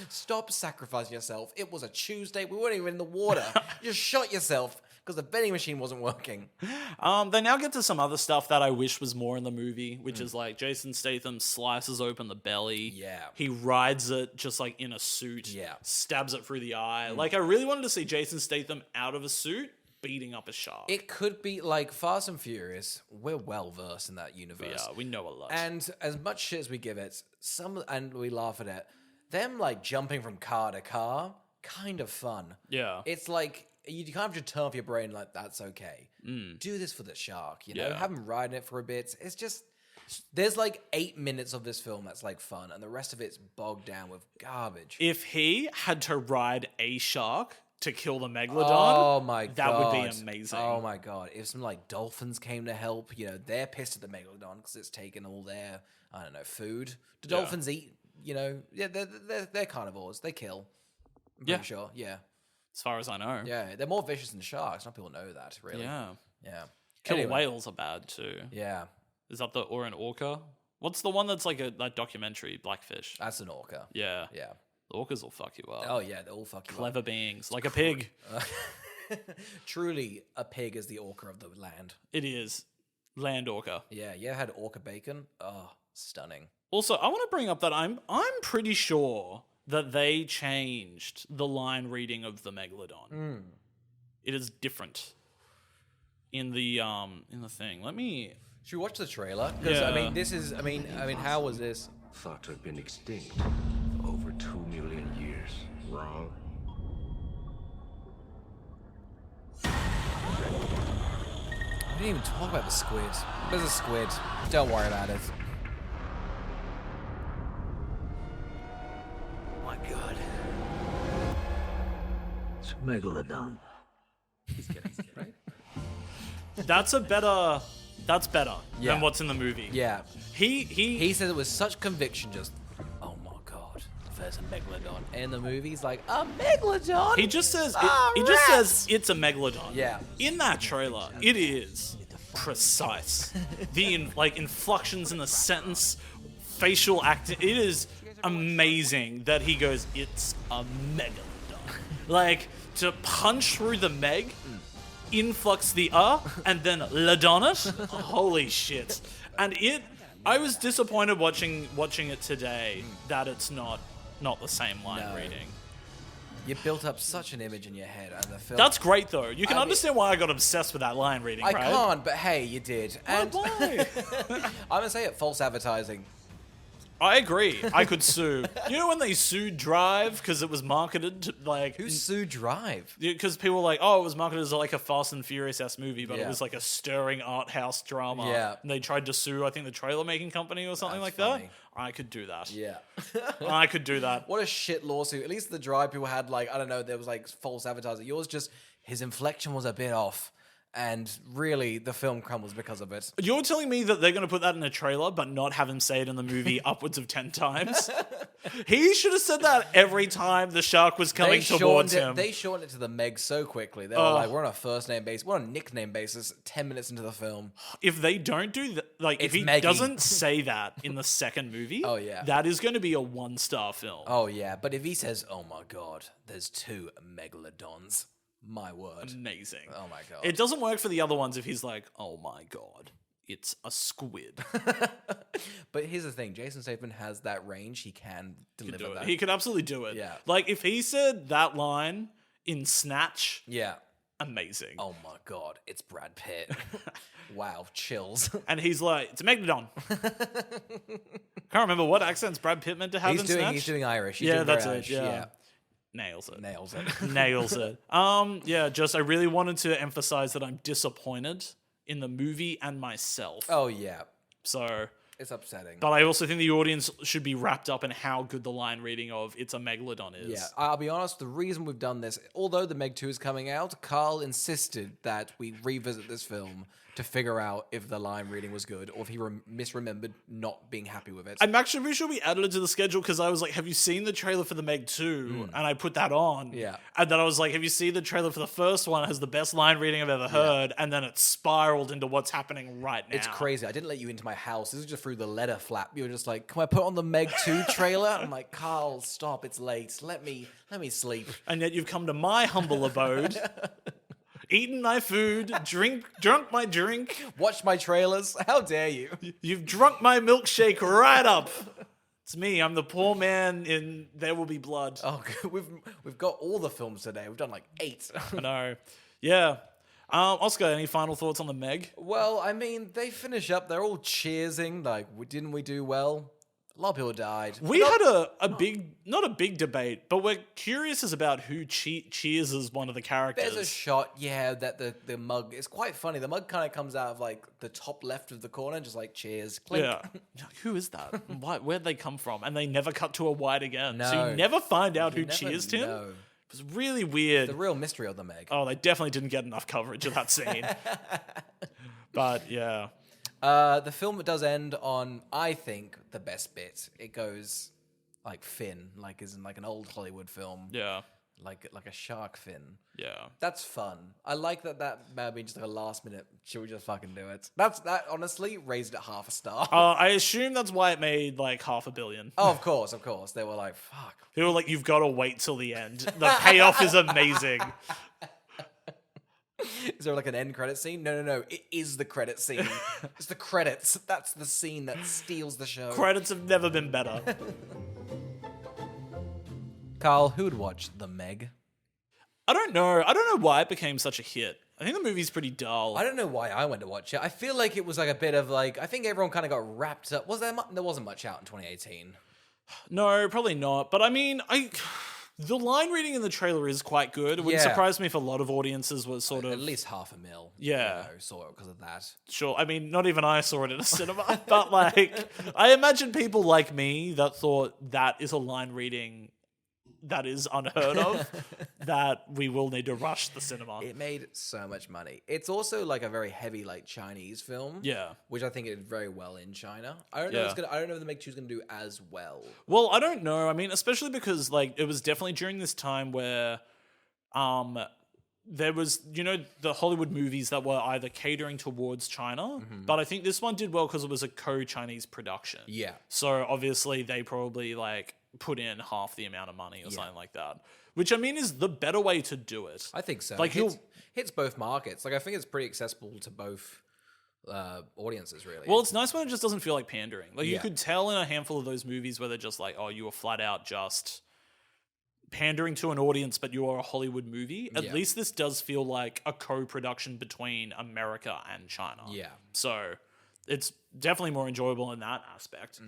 Stop sacrificing yourself. It was a Tuesday. We weren't even in the water. You just shot yourself because the vending machine wasn't working. They now get to some other stuff that I wish was more in the movie, which is like Jason Statham slices open the belly. Yeah. He rides it just like in a suit. Yeah. Stabs it through the eye. Like, I really wanted to see Jason Statham out of a suit beating up a shark. It could be like Fast and Furious. We're well versed in that universe. Yeah, we know a lot. And as much shit as we give it, and we laugh at it, them like jumping from car to car, kind of fun. Yeah. It's like you kind of just turn off your brain like that's okay. Do this for the shark, you know? Yeah. Have him riding it for a bit. It's just there's like 8 minutes of this film that's like fun, and the rest of it's bogged down with garbage. If he had to ride a shark to kill the megalodon, Oh my god, that would be amazing. Oh my god, if some like dolphins came to help, you know, they're pissed at the megalodon because it's taken all their, I don't know, food. Do Yeah. dolphins eat? You know, yeah, they're carnivores. They kill. I'm pretty sure. Yeah, As far as I know. yeah, they're more vicious than sharks. Not people know that really. Yeah. Yeah. Killer Anyway, whales are bad too. Yeah, Is that or an orca? What's the one that's like a documentary, Blackfish? that's an orca. Yeah. Yeah. The orcas will fuck you up. Oh yeah, they all fuck you up. Clever beings, like a pig. Truly, a pig is the orca of the land. It is. Land orca. Yeah, you ever had orca bacon? Oh, stunning. Also, I want to bring up that I'm pretty sure that they changed the line reading of the megalodon. It is different in the thing. Let me. Should we watch the trailer? Because I Yeah. mean, this is. I mean, how was this? Thought to have been extinct for over 2 million years. Wrong. We didn't even talk about the squid. There's a squid. Don't worry about it. My God. It's a megalodon. That's better Yeah. than what's in the movie. Yeah. He said it with such conviction. Just, oh my god, there's a megalodon. And in the movie, he's like, a megalodon. He just says Ah, he just rats! says it's a megalodon. Yeah. In that trailer, it is precise. The inflections in the sentence, facial acting, it is amazing that he goes, it's a megalodon. Like, to punch through the meg, influx the and then ladon it. Holy shit. And I was disappointed watching it today that it's not the same line No. reading. You built up such an image in your head, and the film. That's great, though. You can I mean- understand why I got obsessed with that line reading, I right? can't, but hey, you did. And Why? I'm gonna say it, false advertising. I agree. I could sue. You know when they sued Drive because it was marketed to, like... Who sued Drive? Because people were like, oh, it was marketed as like a Fast and Furious-ass movie, but it Yeah. was like a stirring art house drama. Yeah. And they tried to sue, I think, the trailer making company or something That's like funny. that. I could do that. Yeah. I could do that. What a shit lawsuit. At least the Drive people had like, I don't know, there was like false advertising. Yours just, his inflection was a bit off. And really, the film crumbles because of it. You're telling me that they're going to put that in a trailer but not have him say it in the movie upwards of 10 times? He should have said that every time the shark was coming towards him. They shortened it to the Meg so quickly. They were like, we're on a first name basis, we're on a nickname basis 10 minutes into the film. If they don't do that, like if It's he Maggie. doesn't say that in the second movie, Oh, yeah. that is going to be a 1-star film. Oh, yeah. But if he says, oh my God, there's 2 megalodons, my word. Amazing. Oh my God. It doesn't work for the other ones if he's like, oh my God, it's a squid. But here's the thing, Jason Statham has that range. He can deliver Do it. that. He could absolutely do it. Yeah. Like if he said that line in Snatch, Yeah. amazing. Oh my God, it's Brad Pitt. Wow, chills. And he's like, it's a megalodon. Can't remember what accents Brad Pitt meant to have in Snatch. He's doing Irish. He's Yeah, doing very that's it, Irish. yeah. Nails it. Nails it. Nails it. Yeah, just I really wanted to emphasize that I'm disappointed in the movie and myself. Oh yeah, So, it's upsetting. but I also think the audience should be wrapped up in how good the line reading of "It's a Megalodon" is. Yeah, I'll be honest, the reason we've done this, although the Meg 2 is coming out, Carl insisted that we revisit this film to figure out if the line reading was good or if he misremembered not being happy with it. I'm actually pretty sure we added it to the schedule because I was like, have you seen the trailer for the Meg 2? And I put that on. Yeah. And then I was like, have you seen the trailer for the first one? It has the best line reading I've ever heard. And then it spiraled into what's happening right now. It's crazy. I didn't let you into my house. This is just through the letter flap. You were just like, "Can I put on the Meg 2 trailer?" I'm like, "Carl, stop! It's late. Let me sleep." And yet you've come to my humble abode, eaten my food, drunk my drink. Watch my trailers. How dare you? You've drunk my milkshake right up. It's me. I'm the poor man in There Will Be Blood. Oh, we've got all the films today. We've done like 8. I know. Yeah. Oscar, any final thoughts on the Meg? Well, I mean, they finish up. They're all cheersing. Like, didn't we do well? A lot of people died. We had a big, not a big debate, but we're curious as about who cheers as one of the characters. There's a shot, that the mug is quite funny. The mug kind of comes out of like the top left of the corner, just like cheers. Clink. Yeah. Who is that? Where'd they come from? And they never cut to a wide again. So No. you never find out who You never cheers him. know. It was really weird. The real mystery of the Meg. Oh, they definitely didn't get enough coverage of that scene. But yeah. The film does end on, I think, the best bit. It goes like Finn, like is in like an old Hollywood film, Yeah. like a shark fin. Yeah. That's fun. I like that may have been just like a last minute. Should we just fucking do it? That honestly raised it half a star. I assume that's why it made like $500 million. Oh, of course. They were like, fuck. They were like, you've got to wait till the end. The payoff is amazing. Is there like an end credit scene? No. It is the credit scene. It's the credits. That's the scene that steals the show. Credits have never been better. Carl, who would watch The Meg? I don't know. I don't know why it became such a hit. I think the movie's pretty dull. I don't know why I went to watch it. I feel like it was like a bit of like, I think everyone kind of got wrapped up. There wasn't much out in 2018. No, probably not. But I mean, the line reading in the trailer is quite good. It wouldn't Yeah. surprise me if a lot of audiences were sort At of... least $500,000. Yeah. Saw it because of that. Sure, I mean, not even I saw it in a cinema. But like, I imagine people like me that thought that is a line reading that is unheard of, that we will need to rush the cinema. It made so much money. It's also like a very heavy like Chinese film. Yeah. Which I think it did very well in China. I don't know I don't know if the Meg 2 is gonna do as well. Well, I don't know. I mean, especially because like it was definitely during this time where there was, the Hollywood movies that were either catering towards China, but I think this one did well because it was a co-Chinese production. Yeah. So obviously they probably like put in half the amount of money or something like that, which I mean is the better way to do it. I think so. Like hits both markets. Like I think it's pretty accessible to both audiences, really. Well, it's nice when it just doesn't feel like pandering. Like you Yeah. could tell in a handful of those movies where they're just like, oh, you were flat out just pandering to an audience, but you are a Hollywood movie. At Yeah. least this does feel like a co-production between America and China. Yeah. So it's definitely more enjoyable in that aspect.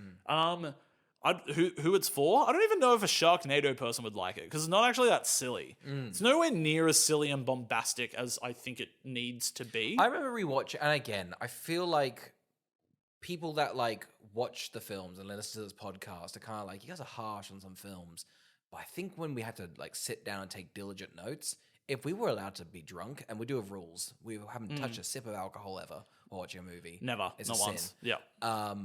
Who it's for? I don't even know if a Sharknado person would like it because it's not actually that silly. It's nowhere near as silly and bombastic as I think it needs to be. I remember rewatching, and again, I feel like people that like watch the films and listen to this podcast are kind of like, you guys are harsh on some films. But I think when we had to like sit down and take diligent notes, if we were allowed to be drunk, and we do have rules, we haven't touched a sip of alcohol ever while watching a movie. Never. It's not a once. sin. Yeah.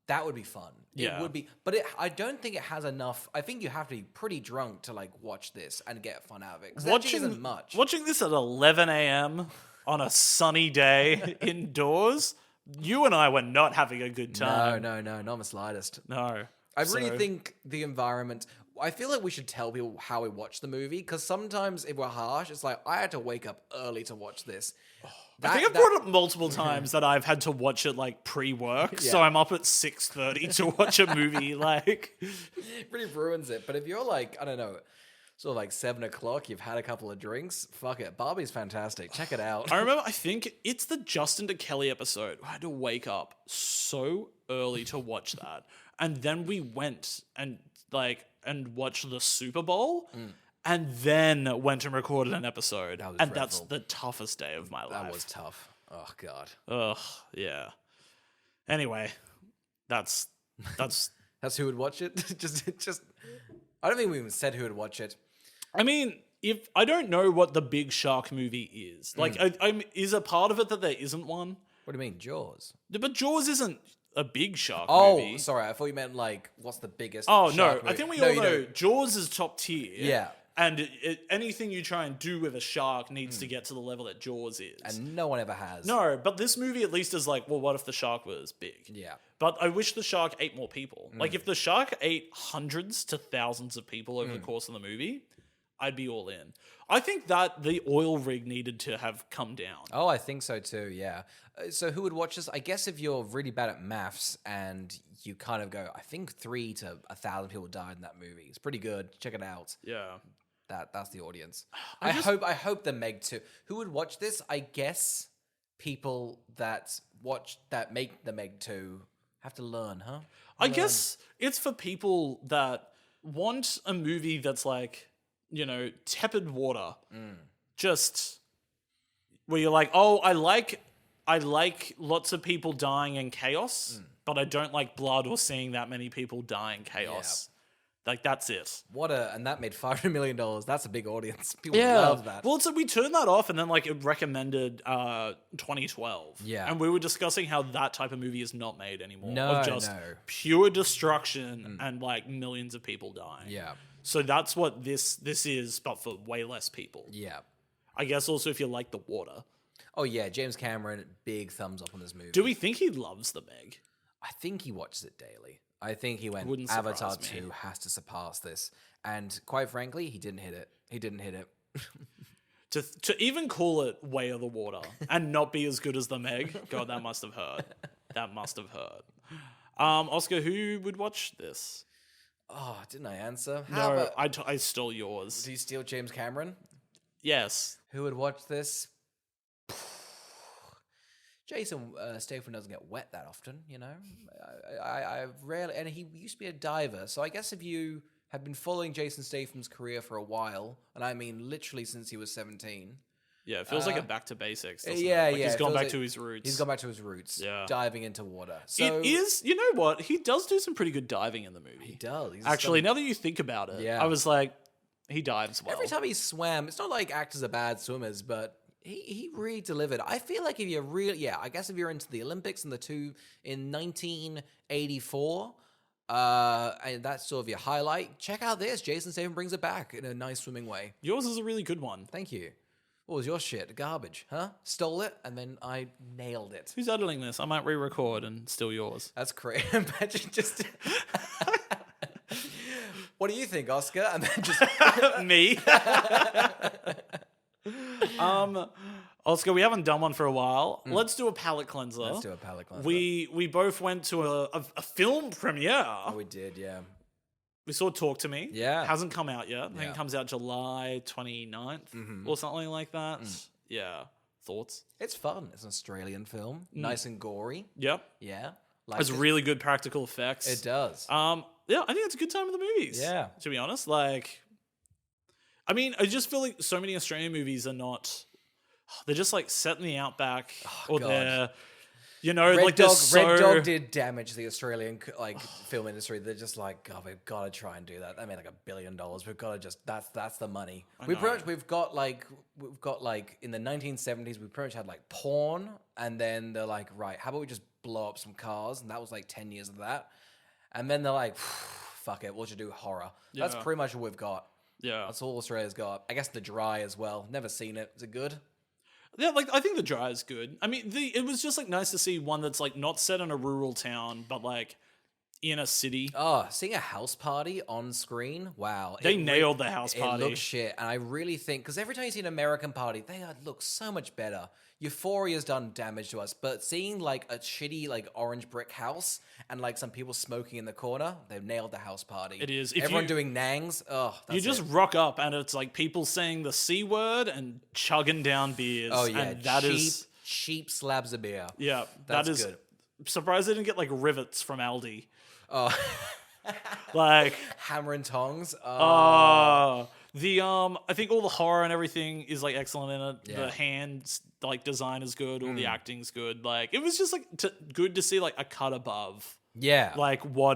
That would be fun. Yeah. It would be, but I don't think it has enough. I think you have to be pretty drunk to like watch this and get fun out of it. 'Cause there actually isn't much. Watching this at 11 a.m. on a sunny day indoors, you and I were not having a good time. No, not the slightest. No. I really think the environment. I feel like we should tell people how we watch the movie, because sometimes if we're harsh, it's like I had to wake up early to watch this. I think I've brought it up multiple times that I've had to watch it like pre-work, so Yeah. I'm up at 6:30 to watch a movie. Like, It really ruins it. But if you're like, I don't know, sort of like 7 o'clock, you've had a couple of drinks, fuck it. Barbie's fantastic. Check it out. I think it's the Justin to Kelly episode. I had to wake up so early to watch that, and then we went and watched the Super Bowl. And then went and recorded an episode. was And that's dreadful. the toughest day of my life. That was tough. Oh, God. Ugh, yeah. Anyway, that's That's who would watch it? just. I don't think we even said who would watch it. I mean, if I don't know what the big shark movie is. Like, is a part of it that there isn't one? What do you mean, Jaws? But Jaws isn't a big shark movie. Oh, sorry. I thought you meant like, what's the biggest? Oh, no. shark I movie? think we No, all you know don't. Jaws is top tier. Yeah. And anything you try and do with a shark needs to get to the level that Jaws is. And no one ever has. No, but this movie at least is like, well, what if the shark was big? Yeah. But I wish the shark ate more people. Like, if the shark ate hundreds to thousands of people over the course of the movie, I'd be all in. I think that the oil rig needed to have come down. Oh, I think so too, yeah. So who would watch this? I guess if you're really bad at maths and you kind of go, I think 3 to 1,000 people died in that movie. It's pretty good. Check it out. Yeah. That's the audience. I hope the Meg 2. Who would watch this? I guess people that make the Meg 2 have to learn, huh? I guess it's for people that want a movie that's like, you know, tepid water. Just where you're like, oh, I like lots of people dying in chaos, but I don't like blood or seeing that many people die in chaos. Like, that's it. And that made $500 million. That's a big audience. People love that. Well, so we turned that off and then like it recommended 2012. Yeah. And we were discussing how that type of movie is not made anymore. No, of just pure destruction and like millions of people dying. Yeah. So that's what this is, but for way less people. Yeah. I guess also if you like the water. Oh, yeah. James Cameron, big thumbs up on this movie. Do we think he loves the Meg? I think he watches it daily. I think he went, Wouldn't Avatar surprise me. 2 has to surpass this. And quite frankly, he didn't hit it. To even call it Way of the Water and not be as good as the Meg, God, that must have hurt. That must have hurt. Oscar, who would watch this? Oh, didn't I answer? No, I stole yours. Do you steal James Cameron? Yes. Who would watch this? Jason Statham doesn't get wet that often, you know. I rarely, and he used to be a diver. So I guess if you have been following Jason Statham's career for a while, and I mean literally since he was 17. Yeah, it feels like a back to basics. Doesn't Yeah, it? Like yeah. he's gone back like to his roots. He's gone back to his roots. Yeah. Diving into water. So It is, you know what? He does do some pretty good diving in the movie. He does. He's Actually, now that you think about it, Yeah. I was like, he dives well. every time he swam, it's not like actors are bad swimmers, but he really delivered. I feel like if you're I guess if you're into the Olympics in 1984, and that's sort of your highlight, check out this. Jason Statham brings it back in a nice swimming way. Yours is a really good one. Thank you. What was your shit? Garbage, huh? Stole it, and then I nailed it. Who's editing this? I might re-record and steal yours. That's great. Imagine just... What do you think, Oscar? And then just... Me. Oscar, we haven't done one for a while. Let's do a palate cleanser. Let's do a palate cleanser. We both went to a film premiere. Oh, we did, yeah. We saw Talk to Me. Yeah. Hasn't come out yet. I think Yeah. it comes out July 29th or something like that. Yeah. Thoughts? It's fun. It's an Australian film. Nice and gory. Yep. Yeah. Like Has really good practical effects. It does. Yeah, I think it's a good time in the movies. Yeah. To be honest, like, I mean, I just feel like so many Australian movies are not. They're just like set in the outback, or God. they're, you know, Red like Dog, they're so. Red Dog did damage the Australian film industry. They're just like, God, we've got to try and do that. They made like $1 billion. We've got to just that's the money. We've got like in the 1970s we pretty much had like porn, and then they're like, right, how about we just blow up some cars? And that was like 10 years of that. And then they're like, fuck it, we'll just do horror. That's Yeah. pretty much what we've got. Yeah. That's all Australia's got. I guess The Dry as well. Never seen it. Is it good? Yeah, like I think The Dry is good. I mean, it was just like nice to see one that's like not set in a rural town, but like in a city. Oh, seeing a house party on screen, wow. They nailed the house It party. looks shit. And I really think, because every time you see an American party, they look so much better. Euphoria's done damage to us, but seeing like a shitty like orange brick house and like some people smoking in the corner, they've nailed the house party. It is. If Everyone you- doing nangs. Oh, that's You just it. rock up and it's like people saying the C word and chugging down beers. Oh yeah, and that is cheap slabs of beer. yeah, That's that is good. Surprised they didn't get like rivets from Aldi. Oh, Like hammer and tongs. I think all the horror and everything is like excellent in it. Yeah. The hands like design is good, all the acting's good. Like it was just like good to see like a cut above Yeah. like what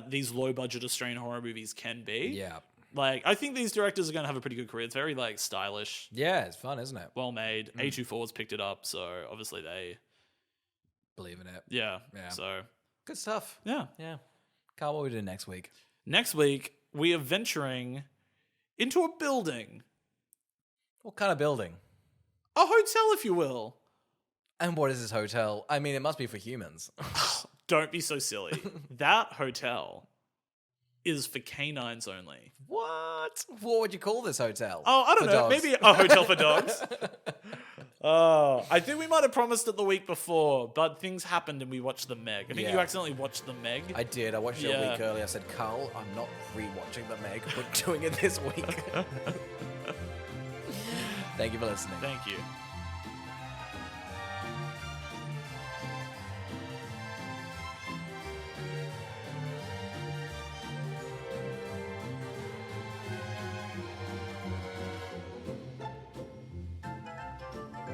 these low budget Australian horror movies can be. Yeah. Like I think these directors are going to have a pretty good career. It's very like stylish, Yeah, it's fun, isn't it? well made. A24's picked it up, so obviously they Believe in it. yeah. Yeah. So Good stuff. yeah. Yeah. Carl, what are we doing next week? Next week we are venturing into a building. What kind of building? A hotel, if you will. And what is this hotel? I mean, it must be for humans. Don't be so silly. That hotel is for canines only. What? What would you call this hotel? Oh, I don't For know. dogs. Maybe a hotel for dogs. Oh, I think we might have promised it the week before, but things happened and we watched The Meg. I think you Yeah. accidentally watched The Meg. I did. I watched it a Yeah. week earlier. I said, Carl, I'm not rewatching The Meg. We're doing it this week. Thank you for listening. Thank you.